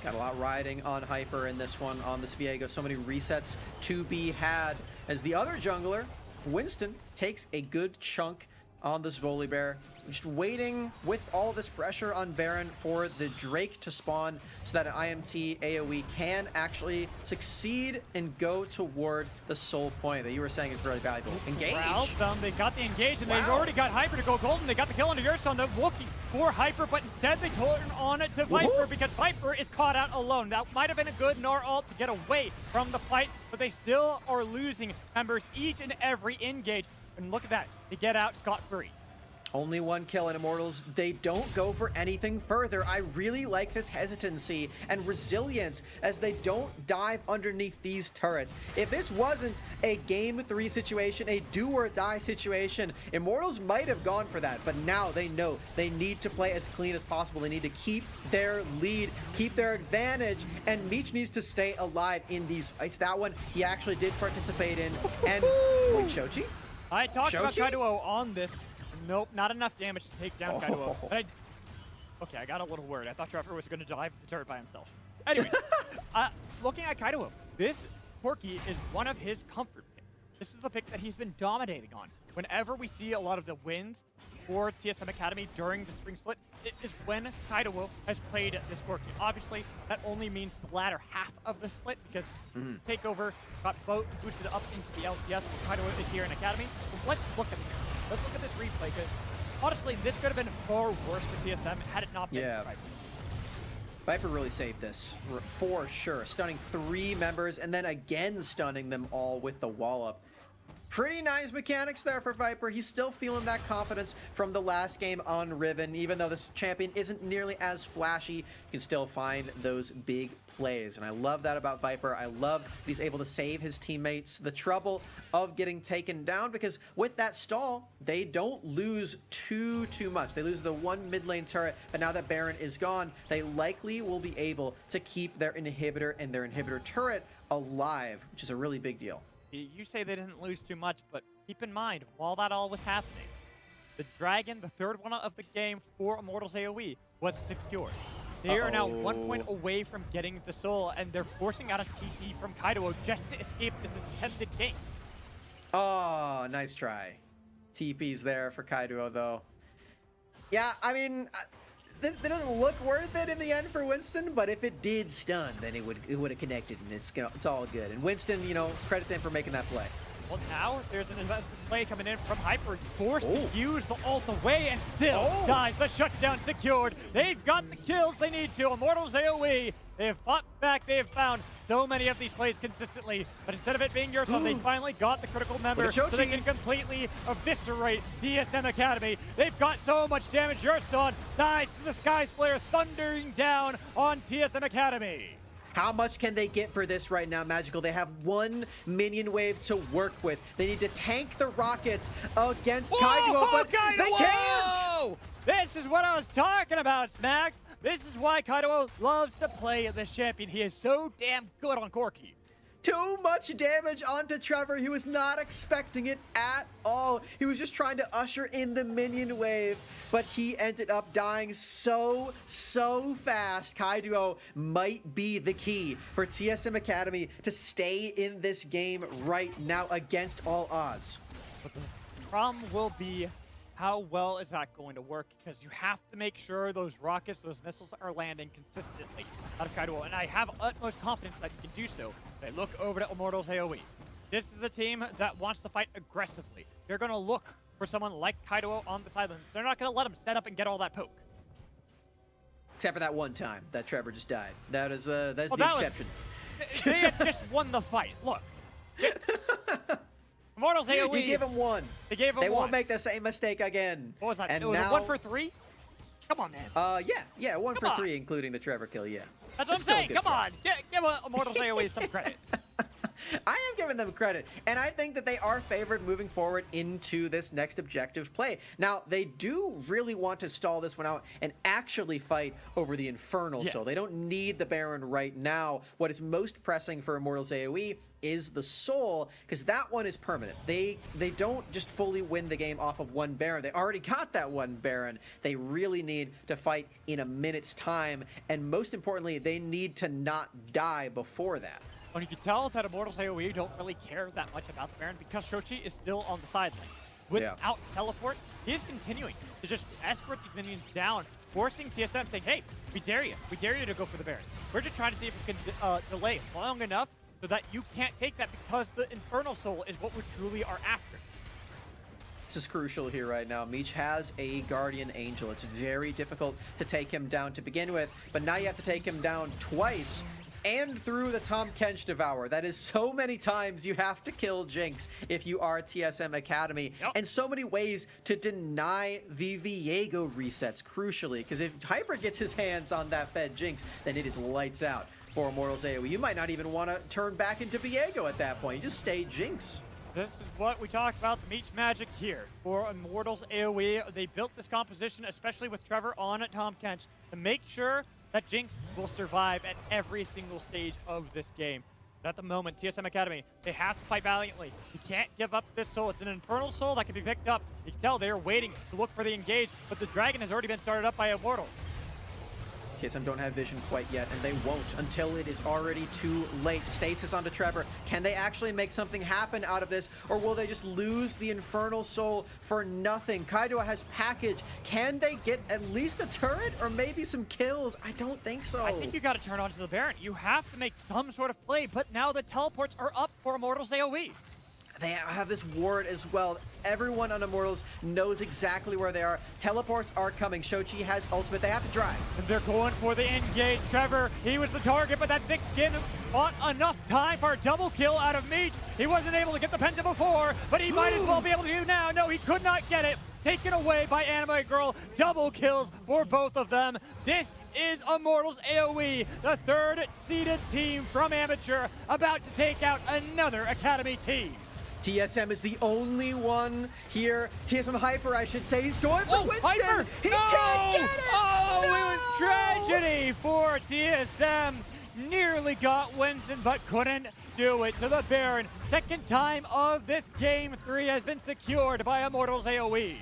Got a lot riding on Hyper in this one, on this Viego. So many resets to be had as the other jungler, Winston, takes a good chunk on this Volibear. Just waiting with all this pressure on Baron for the Drake to spawn so that an IMT AoE can actually succeed and go toward the soul point that you were saying is very valuable. Engage! They got the engage, and they've already got Hyper to go golden. They got the kill on the Yurson. They're looking for Hyper, but instead they turn on it to Viper because Viper is caught out alone. That might have been a good Nor ult to get away from the fight, but they still are losing members each and every engage. And look at that. They get out scot-free. Only one kill in Immortals. They don't go for anything further. I really like this hesitancy and resilience as they don't dive underneath these turrets. If this wasn't a game 3 situation, a do or die situation, Immortals might have gone for that, but now they know they need to play as clean as possible. They need to keep their lead, keep their advantage, and Meech needs to stay alive in these fights. That one he actually did participate in. And wait, Shochi? I talked about Kaido on this. Nope, not enough damage to take down Kaido. But okay, I got a little worried. I thought Trevor was going to dive the turret by himself. Anyways, looking at Kaido, this Corki is one of his comfort picks. This is the pick that he's been dominating on. Whenever we see a lot of the wins for TSM Academy during the spring split, it is when Kaido has played this Corki. Obviously, that only means the latter half of the split because Takeover got boosted up into the LCS when Kaido is here in Academy. But let's look at this. Let's look at this replay, because honestly, this could have been far worse for TSM had it not been for Viper. Viper really saved this, for sure. Stunning 3 members and then again stunning them all with the wall-up. Pretty nice mechanics there for Viper. He's still feeling that confidence from the last game on Riven. Even though this champion isn't nearly as flashy, you can still find those big plays. And I love that about Viper. I love he's able to save his teammates the trouble of getting taken down, because with that stall, they don't lose too much. They lose the 1 mid lane turret, but now that Baron is gone, they likely will be able to keep their inhibitor and their inhibitor turret alive, which is a really big deal. You say they didn't lose too much, but keep in mind, while that all was happening, the dragon, the third one of the game for Immortals AOE, was secured. They are now 1 point away from getting the soul, and they're forcing out a TP from Kaido just to escape this attempted gank. Oh, nice try. TP's there for Kaido, though. Yeah, I mean, it doesn't look worth it in the end for Winston, but if it did stun, then it would have connected, and it's all good. And Winston, you know, credit to him for making that play. Well, now there's an event play coming in from Hyper, forced to use the ult away, and still dies. The shutdown secured. They've got the kills they need to. Immortals AOE, they have fought back. They have found so many of these plays consistently, but instead of it being yours, they finally got the critical member so they can completely eviscerate TSM Academy. They've got so much damage. Yurson dies to the Sky Splayer, thundering down on TSM Academy. How much can they get for this right now, Magical? They have 1 minion wave to work with. They need to tank the rockets against Kaido, but they can't! This is what I was talking about, Snacks. This is why Kaido loves to play this champion. He is so damn good on Corki. Too much damage onto Trevor. He was not expecting it at all. He was just trying to usher in the minion wave, but he ended up dying so fast. Kaido might be the key for TSM Academy to stay in this game right now against all odds. But the problem will be, how well is that going to work? Because you have to make sure those rockets, those missiles are landing consistently out of Kaido, and I have utmost confidence that he can do so. They look over to Immortals AOE. This is a team that wants to fight aggressively. They're going to look for someone like Kaido on the sidelines. They're not going to let him set up and get all that poke. Except for that one time that Trevor just died. That's the exception. They had just won the fight. Look. Immortals AOE. You give him 1. They gave him 1. They won't make the same mistake again. What was that? And it was now, 1 for 3? Come on, man. Yeah, 1 for 3, including the Trevor kill, yeah. That's what I'm saying. Come on. Give Immortals AOE some credit. I am giving them credit, and I think that they are favored moving forward into this next objective play. Now, they do really want to stall this one out and actually fight over the Infernal Soul. They don't need the Baron right now. What is most pressing for Immortals AOE is the Soul, because that one is permanent. They don't just fully win the game off of 1 Baron. They already got that 1 Baron. They really need to fight in a minute's time, and most importantly, they need to not die before that. Well, you can tell that Immortals AOE don't really care that much about the Baron because Shochi is still on the sideline. Without teleport, he is continuing to just escort these minions down, forcing TSM, saying, hey, we dare you. We dare you to go for the Baron. We're just trying to see if we can delay long enough so that you can't take that, because the Infernal Soul is what we truly are after. This is crucial here right now. Meech has a Guardian Angel. It's very difficult to take him down to begin with, but now you have to take him down twice and through the Tahm Kench Devour. That is so many times you have to kill Jinx if you are TSM Academy, and so many ways to deny the Viego resets, crucially, because if Hyper gets his hands on that fed Jinx, then it is lights out for Immortals AOE. You might not even want to turn back into Viego at that point. You just stay Jinx. This is what we talk about, the Meech magic here for Immortals AOE. They built this composition, especially with Trevor on Tahm Kench, to make sure that Jinx will survive at every single stage of this game. But at the moment, TSM Academy, they have to fight valiantly. You can't give up this soul. It's an Infernal Soul that can be picked up. You can tell they're waiting to look for the engage, but the dragon has already been started up by Immortals. TSM don't have vision quite yet, and they won't until it is already too late. Stasis onto Trevor. Can they actually make something happen out of this, or will they just lose the Infernal Soul for nothing? Kaido has package. Can they get at least a turret or maybe some kills? I don't think so. I think you got to turn on to the Baron. You have to make some sort of play, but now the teleports are up for Immortals AOE. they have this ward as well. Everyone on Immortals knows exactly where they are. Teleports are coming. Shochi has ultimate. They have to drive. And they're going for the engage. Trevor, he was the target, but that thick skin bought enough time for a double kill out of Meech. He wasn't able to get the penta before, but he might as well be able to do now. No, he could not get it. Taken away by Anime Girl. Double kills for both of them. This is Immortals AOE, the third seeded team from Amateur, about to take out another Academy team. TSM is the only one here. TSM Hyper, I should say. He's going for Winston. Hyper! He can't get it! Oh, No! it was tragedy for TSM. Nearly got Winston, but couldn't do it. So the Baron, second time of this game 3, has been secured by Immortals AOE.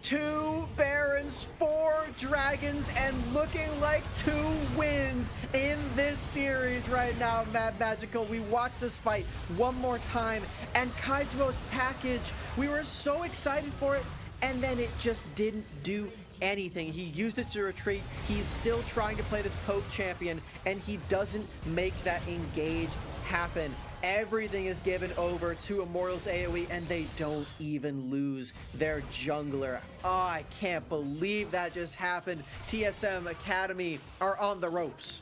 2 Barons, 4 Dragons, and looking like 2 wins in this series right now, Mad Magical. We watched this fight one more time, and Kaizuo's package, we were so excited for it, and then it just didn't do anything. He used it to retreat. He's still trying to play this poke champion, and he doesn't make that engage happen. Everything is given over to Immortals AOE, and they don't even lose their jungler. Oh, I can't believe that just happened. TSM Academy are on the ropes.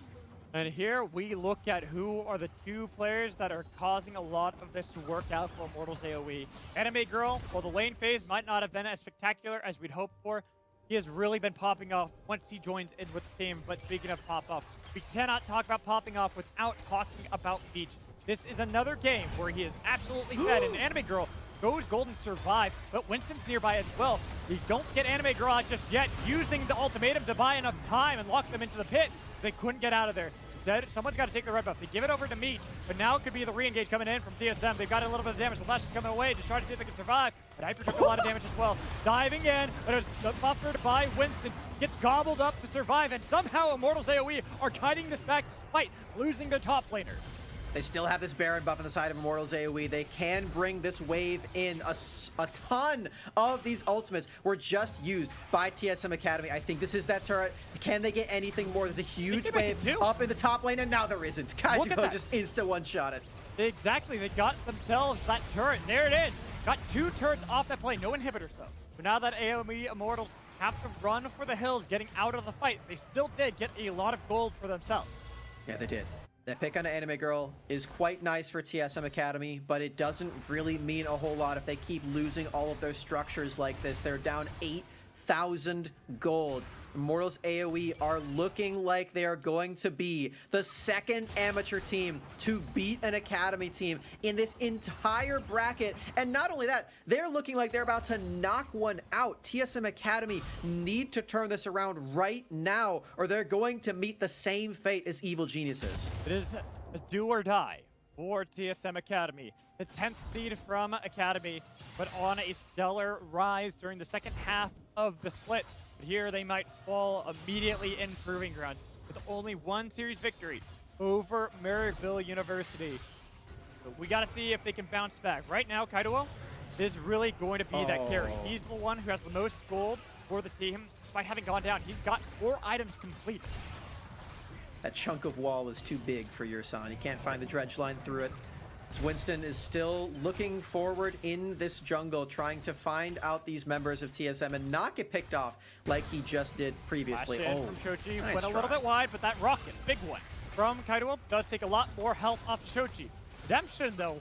And here we look at who are the 2 players that are causing a lot of this to work out for Immortals AOE. Anime Girl, while the lane phase might not have been as spectacular as we'd hoped for, he has really been popping off once he joins in with the team. But speaking of pop off, we cannot talk about popping off without talking about Meech. This is another game where he is absolutely fed, and Anime Girl goes golden survive, but Winston's nearby as well. We don't get Anime Girl out just yet, using the ultimatum to buy enough time and lock them into the pit. They couldn't get out of there. Instead, someone's got to take the red buff. They give it over to Meech, but now it could be the re-engage coming in from TSM. They've got a little bit of damage. The flash is coming away to try to see if they can survive, but Hyper took a lot of damage as well. Diving in, but it's buffered by Winston. Gets gobbled up to survive, and somehow Immortals AOE are kiting this back despite losing the top laner. They still have this Baron buff on the side of Immortals AOE. They can bring this wave in. A ton of these ultimates were just used by TSM Academy. I think this is that turret. Can they get anything more? There's a huge wave up in the top lane, and now there isn't. Kaijuko just insta one-shot it. Exactly. They got themselves that turret. There it is. Got 2 turrets off that plane. No inhibitors, though. But now that AOE Immortals have to run for the hills, getting out of the fight, they still did get a lot of gold for themselves. Yeah, they did. That pick on the Anime Girl is quite nice for TSM Academy, but it doesn't really mean a whole lot if they keep losing all of their structures like this. They're down 8,000 gold. Immortals AOE are looking like they are going to be the second amateur team to beat an academy team in this entire bracket. And not only that, they're looking like they're about to knock one out. TSM Academy need to turn this around right now, or they're going to meet the same fate as Evil Geniuses. It is a do or die for TSM Academy. The 10th seed from Academy, but on a stellar rise during the second half of the split. But here they might fall immediately in proving ground with only 1 series victory over Maryville University. So we got to see if they can bounce back. Right now, Kaijuo is really going to be that carry. He's the one who has the most gold for the team, despite having gone down. He's got 4 items complete. That chunk of wall is too big for Yursan. He can't find the dredge line through it. Winston is still looking forward in this jungle, trying to find out these members of TSM and not get picked off like he just did previously. Flash in from Shochi, nice went a little bit wide, but that rocket, big one, from Kaijuo does take a lot more health off Shochi. Redemption, though,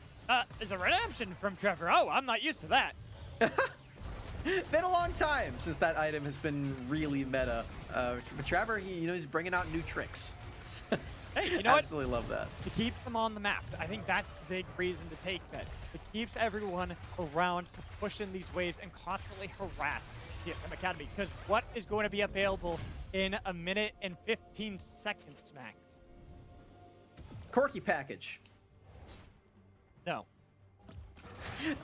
is a redemption from Trevor. Oh, I'm not used to that. Been a long time since that item has been really meta. But Trevor, he's bringing out new tricks. Hey, you know what? Absolutely love that. To keep them on the map. I think that's the big reason to take that. It keeps everyone around to push in these waves and constantly harass TSM Academy. Because what is going to be available in 1 minute and 15 seconds max? Corki package. No.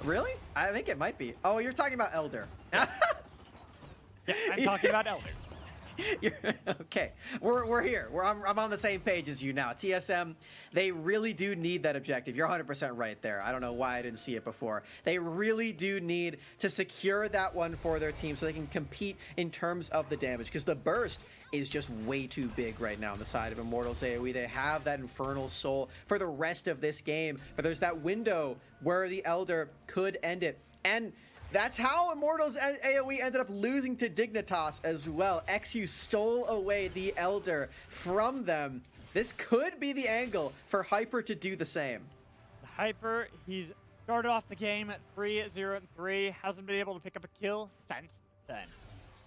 Really? I think it might be. Oh, you're talking about Elder. Yes, I'm talking about Elder. Okay. We're here. I'm on the same page as you now. TSM, they really do need that objective. You're 100% right there. I don't know why I didn't see it before. They really do need to secure that one for their team so they can compete in terms of the damage, because the burst is just way too big right now on the side of Immortals AOE. They have that Infernal Soul for the rest of this game, but there's that window where the Elder could end it. And that's how Immortals AOE ended up losing to Dignitas as well. XU stole away the Elder from them. This could be the angle for Hyper to do the same. Hyper, he's started off the game at 3-0-3, hasn't been able to pick up a kill since then.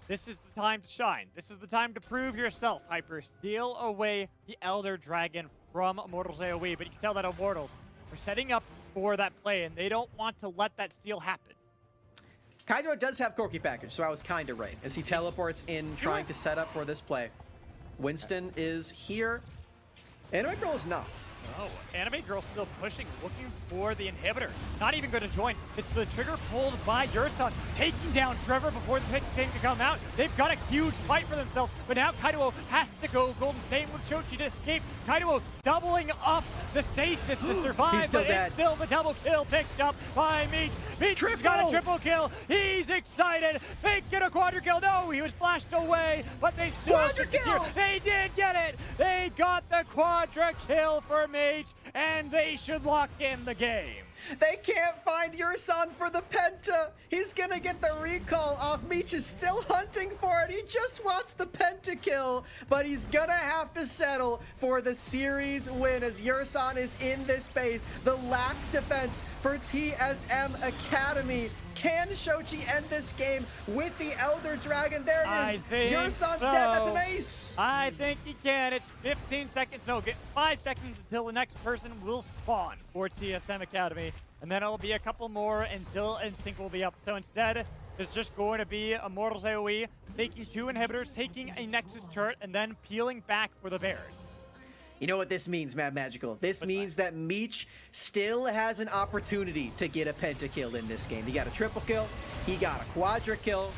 This is the time to shine. This is the time to prove yourself, Hyper. Steal away the Elder Dragon from Immortals AOE, but you can tell that Immortals are setting up for that play, and they don't want to let that steal happen. Kaido does have Corki Package, so I was kind of right, as he teleports in, trying to set up for this play. Winston is here. Anime Girl is not. Oh, Anime Girl still pushing, looking for the inhibitor. Not even going to join. It's the trigger pulled by Yurson, taking down Trevor before the pick seems to come out. They've got a huge fight for themselves, but now Kaido has to go golden. Same with Chochi to escape. Kaido doubling up the stasis to survive, but it's still the double kill picked up by Meech. Meech has got a triple kill. He's excited. They get a quadra kill. No, he was flashed away, but they still secure. They did get it. They got the quadra kill for Meech, and they should lock in the game. They can't find Yurson for the Penta. He's gonna get the recall off. Meech is still hunting for it. He just wants the pentakill, but he's gonna have to settle for the series win as Yurson is in this space. The last defense for TSM Academy. Can Shochi end this game with the Elder Dragon? There it is. Yurson's dead. That's an ace. I think he can. It's 15 seconds. No, get 5 seconds until the next person will spawn for TSM Academy. And then it'll be a couple more until Instinct will be up. So instead, there's just going to be Immortals AOE taking 2 inhibitors, taking a Nexus turret, and then peeling back for the Baron. You know what this means, Mad Magical? This means that Meech still has an opportunity to get a pentakill in this game. He got a triple kill. He got a quadra kill.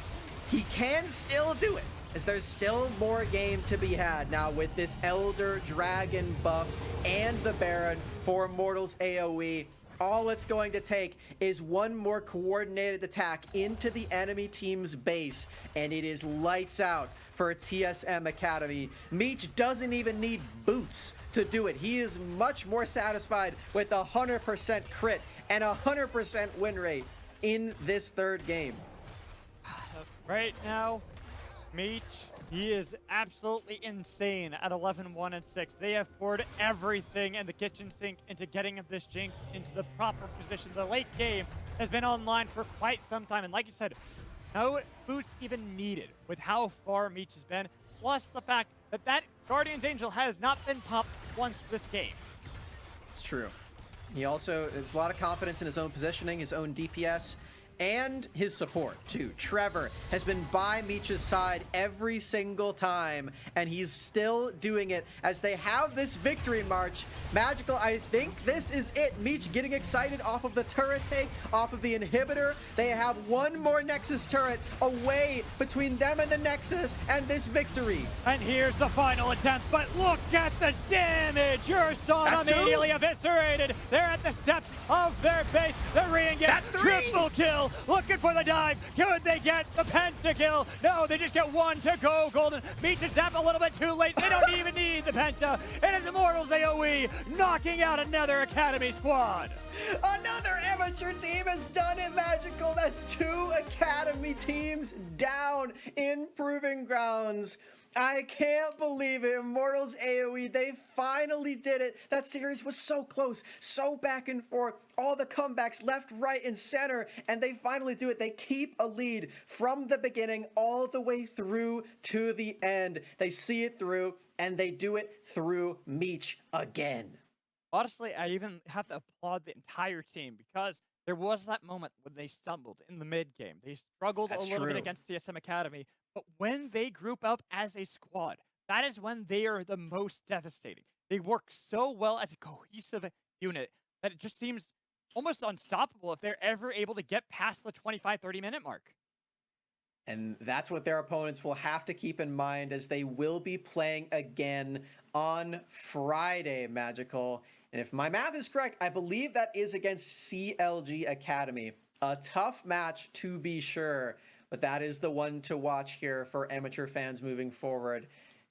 He can still do it, as there's still more game to be had now with this Elder Dragon buff and the Baron for Immortals AOE. All it's going to take is one more coordinated attack into the enemy team's base, and it is lights out for TSM Academy. Meech doesn't even need boots to do it. He is much more satisfied with 100% crit and 100% win rate in this third game. Right now, Meech, he is absolutely insane at 11-1-6. They have poured everything in the kitchen sink into getting this Jinx into the proper position. The late game has been online for quite some time, and like you said, no boots even needed with how far Meech has been, plus the fact that that Guardian's Angel has not been popped once this game. It's true. He also has a lot of confidence in his own positioning, his own DPS, and his support too. Trevor has been by Meech's side every single time, and he's still doing it as they have this victory march. Magical, I think this is it. Meech getting excited off of the turret take, off of the inhibitor. They have one more Nexus turret away between them and the Nexus and this victory. And here's the final attempt, but look at the damage! Yurson immediately eviscerated. They're at the steps of their base. The Riven gets triple kill. Looking for the dive. Could they get the pentakill? No, they just get one to go golden. Meech and Zap a little bit too late. They don't even need the penta. It is Immortals AOE knocking out another Academy squad. Another amateur team has done it, Magical. That's 2 Academy teams down in Proving Grounds. I can't believe it. Immortals AOE, they finally did it. That series was so close, so back and forth. All the comebacks left, right, and center, and they finally do it. They keep a lead from the beginning all the way through to the end. They see it through, and they do it through Meech again. Honestly, I even have to applaud the entire team because there was that moment when they stumbled in the mid game. They struggled a little bit against TSM Academy, but when they group up as a squad, that is when they are the most devastating. They work so well as a cohesive unit that it just seems almost unstoppable if they're ever able to get past the 25-30 minute mark. And that's what their opponents will have to keep in mind, as they will be playing again on Friday, Magical. And if my math is correct, I believe that is against CLG Academy. A tough match to be sure, but that is the one to watch here for amateur fans moving forward.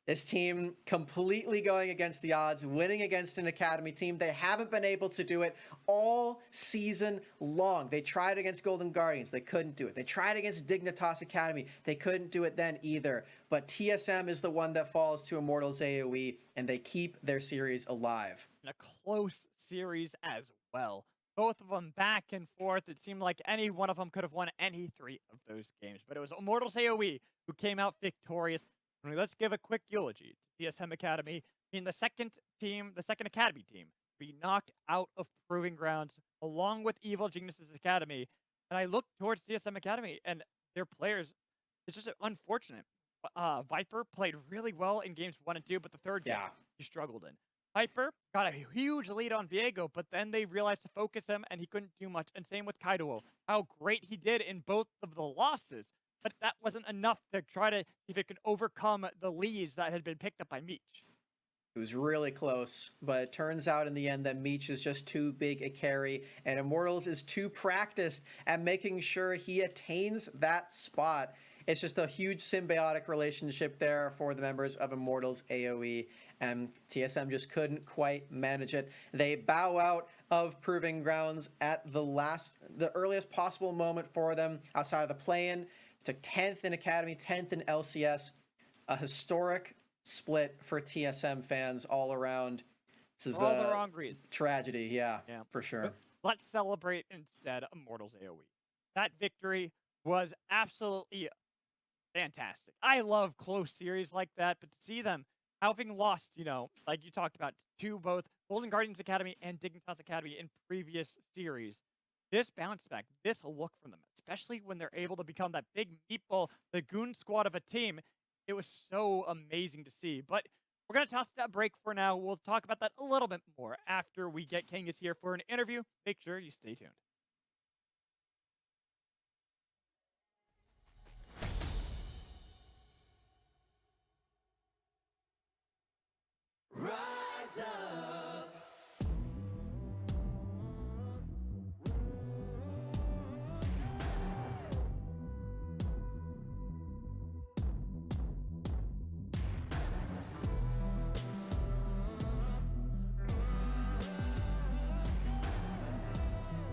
This team completely going against the odds, winning against an Academy team. They haven't been able to do it all season long. They tried against Golden Guardians. They couldn't do it. They tried against Dignitas Academy. They couldn't do it then either. But TSM is the one that falls to Immortals AOE, and they keep their series alive. A close series as well. Both of them back and forth. It seemed like any one of them could have won any 3 of those games. But it was Immortals AOE who came out victorious. I mean, let's give a quick eulogy to TSM Academy, being the second Academy team to be knocked out of Proving Grounds, along with Evil Geniuses Academy. And I look towards TSM Academy and their players. It's just unfortunate. Viper played really well in games 1 and 2, but the third game he struggled in. Viper got a huge lead on Viego, but then they realized to focus him, and he couldn't do much. And same with Kaido, how great he did in both of the losses. But that wasn't enough to try to see if it could overcome the leads that had been picked up by Meech. It was really close, but it turns out in the end that Meech is just too big a carry, and Immortals is too practiced at making sure he attains that spot. It's just a huge symbiotic relationship there for the members of Immortals AOE, and TSM just couldn't quite manage it. They bow out of Proving Grounds at the earliest possible moment for them outside of the play-in. Took 10th in Academy, 10th in LCS. A historic split for TSM fans all around. This is all the wrong reasons. Tragedy, yeah, for sure. But let's celebrate instead Immortals AOE. That victory was absolutely fantastic. I love close series like that, but to see them having lost, like you talked about, to both Golden Guardians Academy and Dignitas Academy in previous series, this bounce back, this look from them, especially when they're able to become that big meatball, the goon squad of a team, it was so amazing to see. But we're going to toss that break for now. We'll talk about that a little bit more after we get Kangas here for an interview. Make sure you stay tuned. Rise up.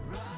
Rise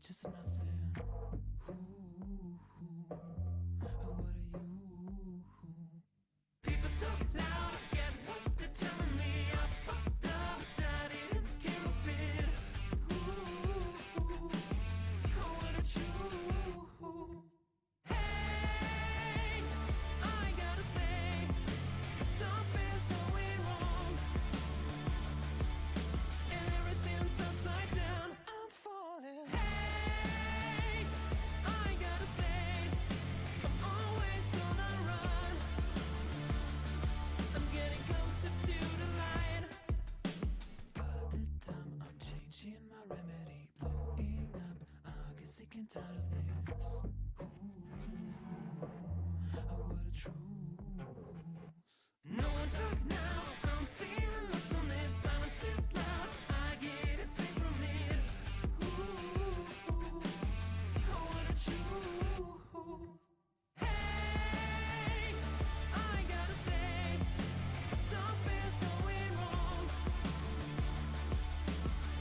just nothing. What are you? People talk loud, I get what they're telling me. I fucked up, that it can't fit. What a true. Hey, I gotta say, something's going wrong, and everything's upside down. I'm falling. Hey, I gotta say, I'm always on a run. I'm getting closer to the light. By the time I'm changing my remedy, blowing up, I get sick and tired of this. What a truth. No one talk now, I'm feeling lost on it. Silence is loud, I get it safe from it. What a truth. Hey, I gotta say, something's going wrong,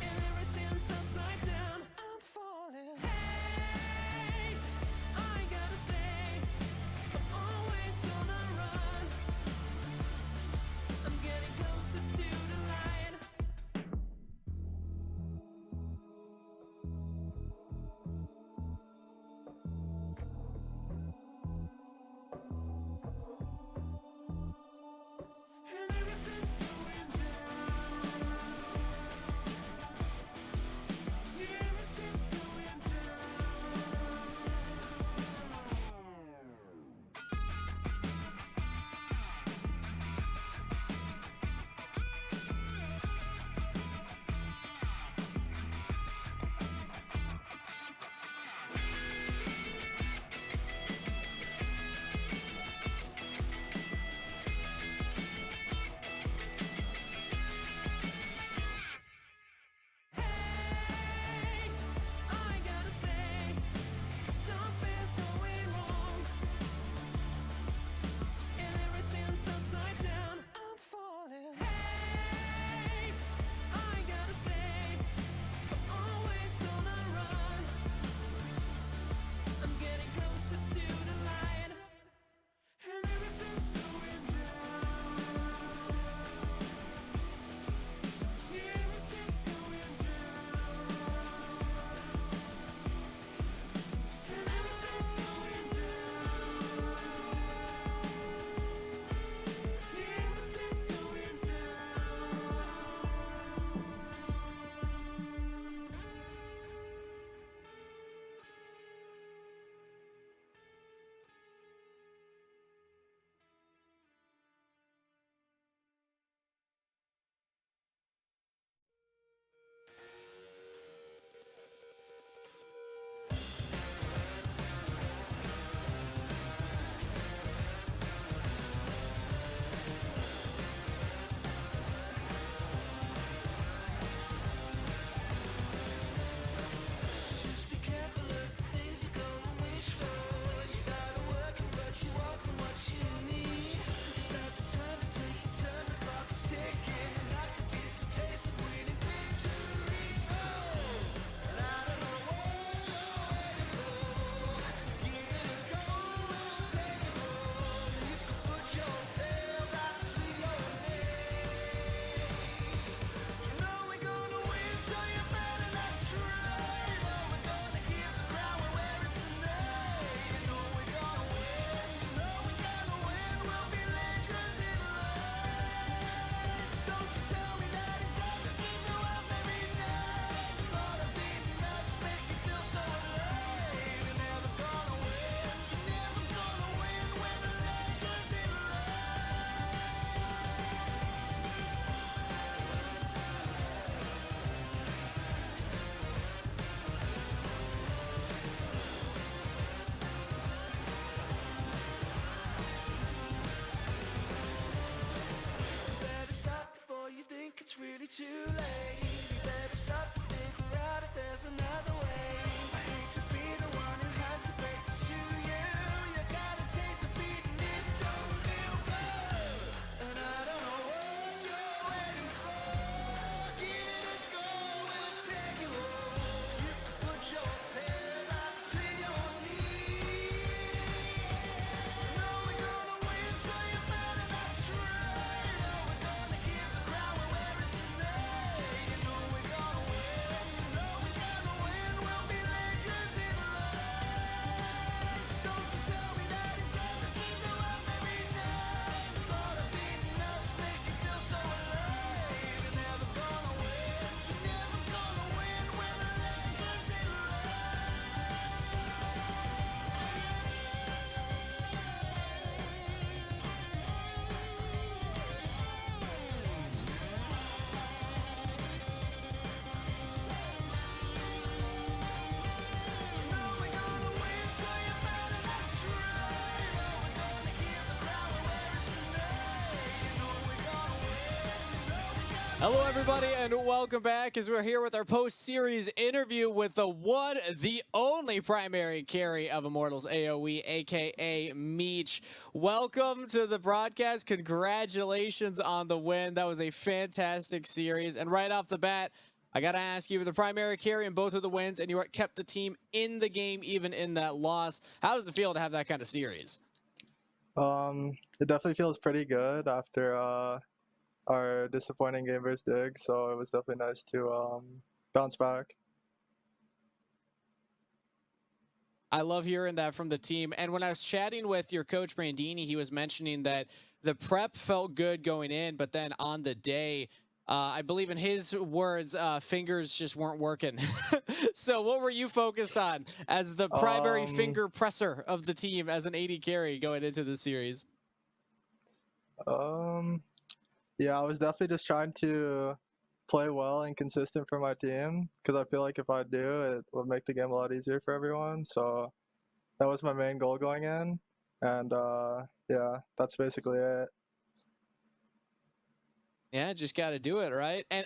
and everything's upside down. I'm falling. Hey, I gotta say, I'm always on a run. I'm getting closer to the light. And everything's going down. Yeah, everything's going Hey, I gotta say, something's going wrong, and everything's upside down. I'm falling. Hey, I gotta say, I'm always on a run. I'm getting closer to the light, and everything's going down. Yeah, everything's going down. And everything's going down. Yeah, everything's going Just be careful of the things you go and wish for. You gotta work and what you want from what you need. It's not the time to take your time, the clock is ticking, and I could get a taste of winning victory. And I don't know what you're waiting for. Give it a go, we'll take it home. You can put your tail right between your legs. You know we're gonna win, so you better not try. You know we're gonna give the crown, we'll wear it tonight. You know we're gonna win, you know we're gonna win. We'll be legends in life. Don't you tell me that it doesn't mean no one every night. Thought of beating us makes you feel so alive. You're never gonna win, you're never gonna win. We're the legends in You better stop before you think it's really too late. You better stop to figure out if there's another way. I hate to be the one who has to break it to you. You gotta take the beat and it don't feel good. And I don't know what you're waiting for. Give it a go, we'll take you home. You can put your tail Hello, everybody, and welcome back as we're here with our post-series interview with the one, the only primary carry of Immortals AOE, aka Meech. Welcome to the broadcast. Congratulations on the win. That was a fantastic series. And right off the bat, I got to ask you, the primary carry in both of the wins, and you kept the team in the game even in that loss. How does it feel to have that kind of series? It definitely feels pretty good after our disappointing game versus Dig, so it was definitely nice to bounce back. I love hearing that from the team. And when I was chatting with your coach, Brandini, he was mentioning that the prep felt good going in, but then on the day, I believe in his words, fingers just weren't working. So what were you focused on as the primary finger presser of the team as an AD carry going into the series? Yeah, I was definitely just trying to play well and consistent for my team, because I feel like if I do, it would make the game a lot easier for everyone. So that was my main goal going in, and yeah, that's basically it. Yeah, just got to do it, right? And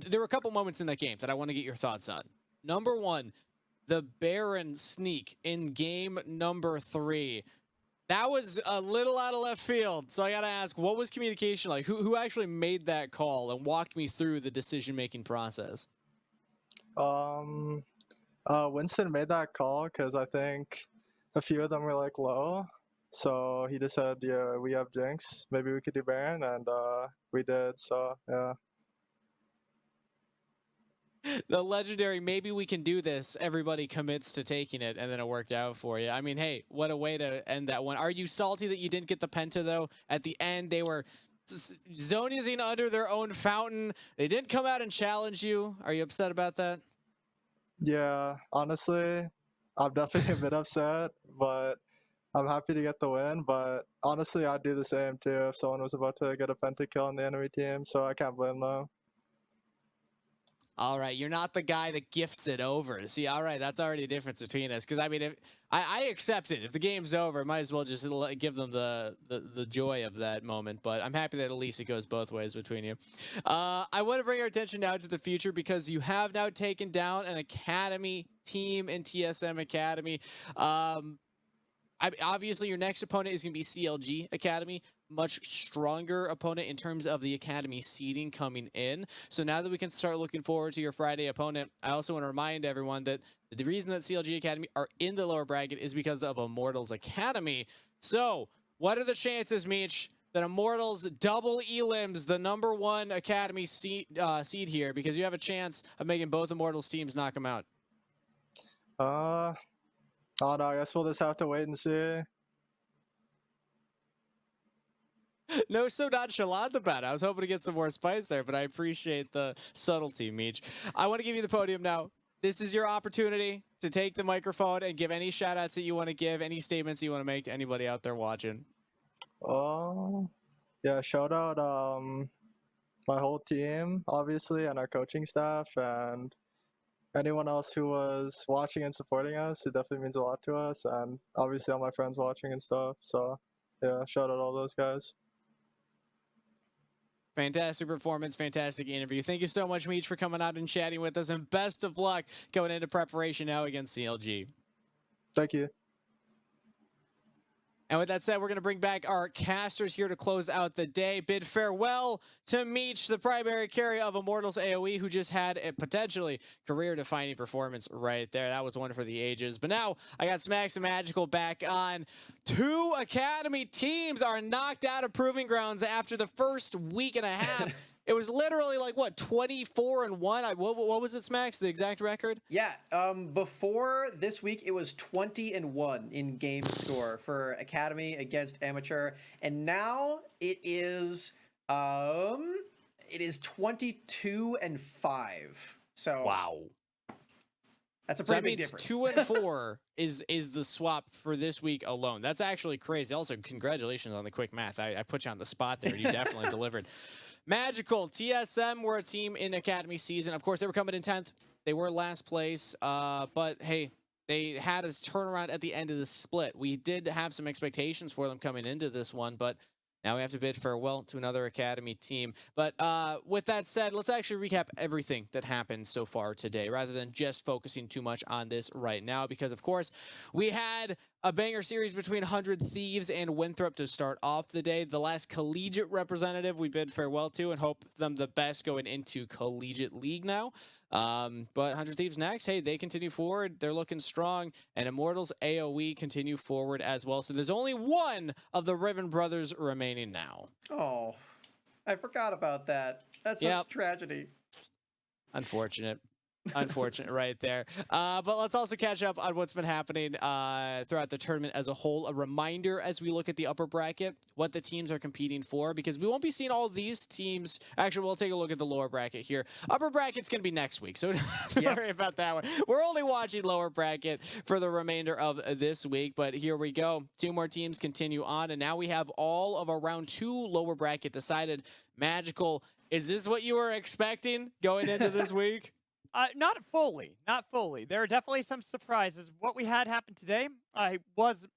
there were a couple moments in that game that I want to get your thoughts on. Number one, the Baron sneak in game number 3. That was a little out of left field. So I got to ask, what was communication like? Who actually made that call, and walked me through the decision-making process? Winston made that call because I think a few of them were like low. So he just said, yeah, we have Jinx. Maybe we could do Baron, and we did. So yeah. The legendary, maybe we can do this. Everybody commits to taking it, and then it worked out for you. I mean, hey, what a way to end that one. Are you salty that you didn't get the penta, though? At the end, they were zonizing under their own fountain. They didn't come out and challenge you. Are you upset about that? Yeah, honestly, I'm definitely a bit upset, but I'm happy to get the win. But honestly, I'd do the same too if someone was about to get a pentakill on the enemy team, so I can't blame them. All right, you're not the guy that gifts it over. See, all right, that's already a difference between us. Because I mean, if I accept it. If the game's over, might as well just give them the joy of that moment. But I'm happy that at least it goes both ways between you. I want to bring our attention now to the future, because you have now taken down an academy team in TSM Academy. Obviously, your next opponent is going to be CLG Academy. Much stronger opponent in terms of the academy seeding coming in. So now that we can start looking forward to your Friday opponent, I also want to remind everyone that the reason that CLG Academy are in the lower bracket is because of Immortals Academy. So what are the chances, Meech, that Immortals double elims the #1 academy seed here, because you have a chance of making both Immortals teams knock them out? Oh no, I guess we'll just have to wait and see. No, so nonchalant about it. I was hoping to get some more spice there, but I appreciate the subtlety, Meech. I want to give you the podium now. This is your opportunity to take the microphone and give any shout outs that you want to give, any statements you want to make to anybody out there watching. Oh, yeah, shout out my whole team, obviously, and our coaching staff, and anyone else who was watching and supporting us. It definitely means a lot to us, and obviously all my friends watching and stuff. So yeah, shout out all those guys. Fantastic performance, fantastic interview. Thank you so much, Meech, for coming out and chatting with us, and best of luck going into preparation now against CLG. Thank you. And with that said, we're going to bring back our casters here to close out the day. Bid farewell to Meech, the primary carry of Immortals AOE, who just had a potentially career-defining performance right there. That was one for the ages. But now I got Smacks and Magical back on. 2 academy teams are knocked out of Proving Grounds after the first week and a half. It was literally like, what, 24-1? What was it, Smacks? The exact record? Yeah, before this week, it was 20-1 in game score for Academy against Amateur, and now it is 22-5. So wow, that's a so pretty that big means difference. 2 and 4 is the swap for this week alone. That's actually crazy. Also, congratulations on the quick math. I put you on the spot there. You definitely delivered. Magical, TSM were a team in Academy season. Of course, they were coming in 10th. They were last place, but hey, they had a turnaround at the end of the split. We did have some expectations for them coming into this one, but Now we have to bid farewell to another Academy team. But with that said, let's actually recap everything that happened so far today, rather than just focusing too much on this right now. Because, of course, we had a banger series between 100 Thieves and Winthrop to start off the day. The last collegiate representative we bid farewell to and hope them the best going into collegiate league now. But 100 Thieves next, hey, they continue forward. They're looking strong. And Immortals AOE continue forward as well. So there's only one of the Riven brothers remaining now. Oh, I forgot about that. That's such a tragedy. Unfortunate. Unfortunate right there. But let's also catch up on what's been happening throughout the tournament as a whole. A reminder as we look at the upper bracket, what the teams are competing for, because we won't be seeing all these teams. Actually, we'll take a look at the lower bracket here. Upper bracket's going to be next week, so don't worry about that one. We're only watching lower bracket for the remainder of this week, but here we go. 2 more teams continue on, and now we have all of our round 2 lower bracket decided. Magical, is this what you were expecting going into this week? Not fully. There are definitely some surprises. What we had happen today, I was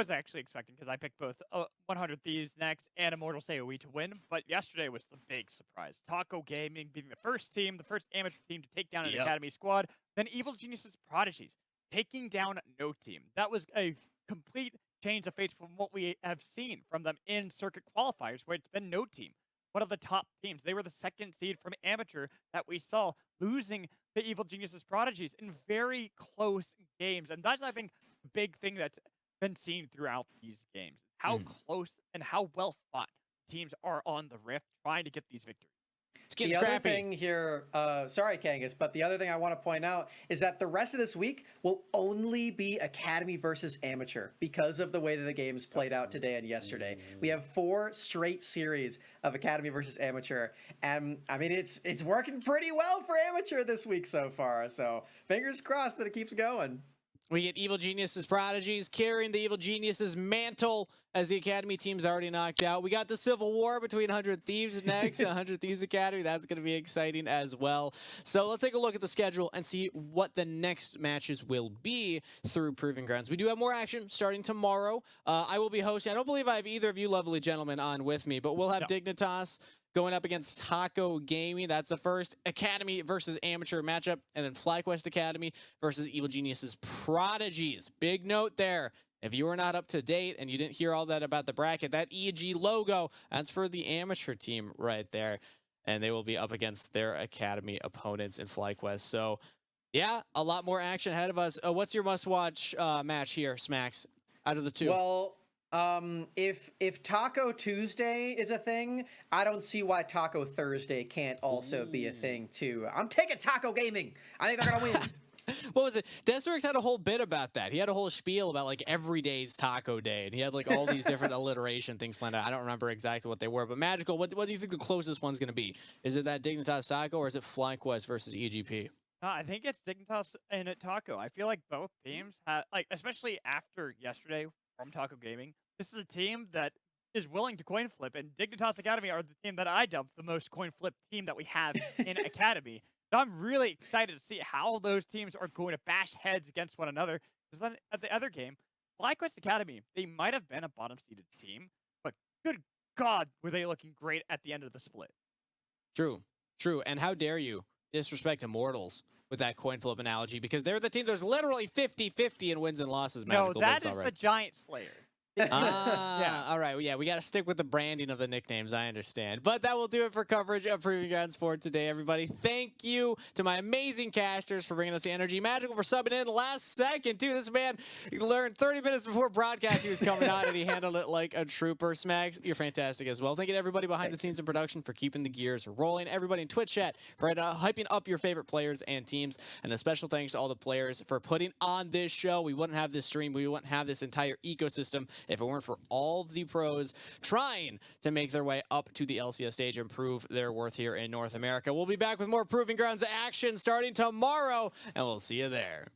actually expecting, because I picked both 100 Thieves next and Immortals AOE to win. But yesterday was the big surprise. Taco Gaming being the first amateur team to take down an Academy squad. Then Evil Genius's Prodigies taking down No Team. That was a complete change of fate from what we have seen from them in circuit qualifiers, where it's been No Team, one of the top teams. They were the 2nd seed from amateur that we saw, losing the Evil Geniuses Prodigies in very close games. And that's, I think, the big thing that's been seen throughout these games. How close and how well fought teams are on the Rift trying to get these victories. The other thing here, sorry, Kangas, but the other thing I want to point out is that the rest of this week will only be Academy versus Amateur because of the way that the games played out today and yesterday. We have 4 straight series of Academy versus Amateur, and I mean it's working pretty well for Amateur this week so far. So fingers crossed that it keeps going. We get Evil Geniuses Prodigies carrying the Evil Geniuses mantle as the Academy team's already knocked out. We got the Civil War between 100 Thieves next and 100 Thieves Academy. That's going to be exciting as well. So let's take a look at the schedule and see what the next matches will be through Proving Grounds. We do have more action starting tomorrow. I will be hosting. I don't believe I have either of you lovely gentlemen on with me, but we'll have Dignitas going up against Taco Gaming. That's the first Academy versus Amateur matchup. And then FlyQuest Academy versus Evil Geniuses Prodigies. Big note there. If you were not up to date and you didn't hear all that about the bracket, that EG logo, that's for the amateur team right there. And they will be up against their Academy opponents in FlyQuest. So, yeah, a lot more action ahead of us. What's your must-watch match here, Smacks, out of the 2? Well, if Taco Tuesday is a thing, I don't see why Taco Thursday can't also be a thing too. I'm taking Taco Gaming. I think they're gonna win. What was it? Deserix had a whole bit about that. He had a whole spiel about like every day's Taco Day, and he had like all these different alliteration things planned out. I don't remember exactly what they were, but Magical, what do you think the closest one's gonna be? Is it that Dignitas Taco, or is it FlyQuest versus EGP? I think it's Dignitas and Taco. I feel like both teams have, like, especially after yesterday from Taco Gaming, this is a team that is willing to coin flip, and Dignitas Academy are the team that I dubbed the most coin flip team that we have in Academy. So I'm really excited to see how those teams are going to bash heads against one another. Because then at the other game, FlyQuest Academy, they might have been a bottom-seeded team, but good God, were they looking great at the end of the split. True. And how dare you disrespect Immortals with that coin flip analogy, because they're the team, there's literally 50-50 in wins and losses. No, that is the Giant Slayer. Yeah. All right. Yeah, we got to stick with the branding of the nicknames. I understand. But that will do it for coverage of Proving Grounds for today, everybody. Thank you to my amazing casters for bringing us the energy. Magical for subbing in last second, too. This man learned 30 minutes before broadcast he was coming on, and he handled it like a trooper. Smacks, you're fantastic as well. Thank you to everybody behind the scenes in production for keeping the gears rolling. Everybody in Twitch chat for hyping up your favorite players and teams. And a special thanks to all the players for putting on this show. We wouldn't have this stream. We wouldn't have this entire ecosystem if it weren't for all of the pros trying to make their way up to the LCS stage and prove their worth here in North America. We'll be back with more Proving Grounds action starting tomorrow, and we'll see you there.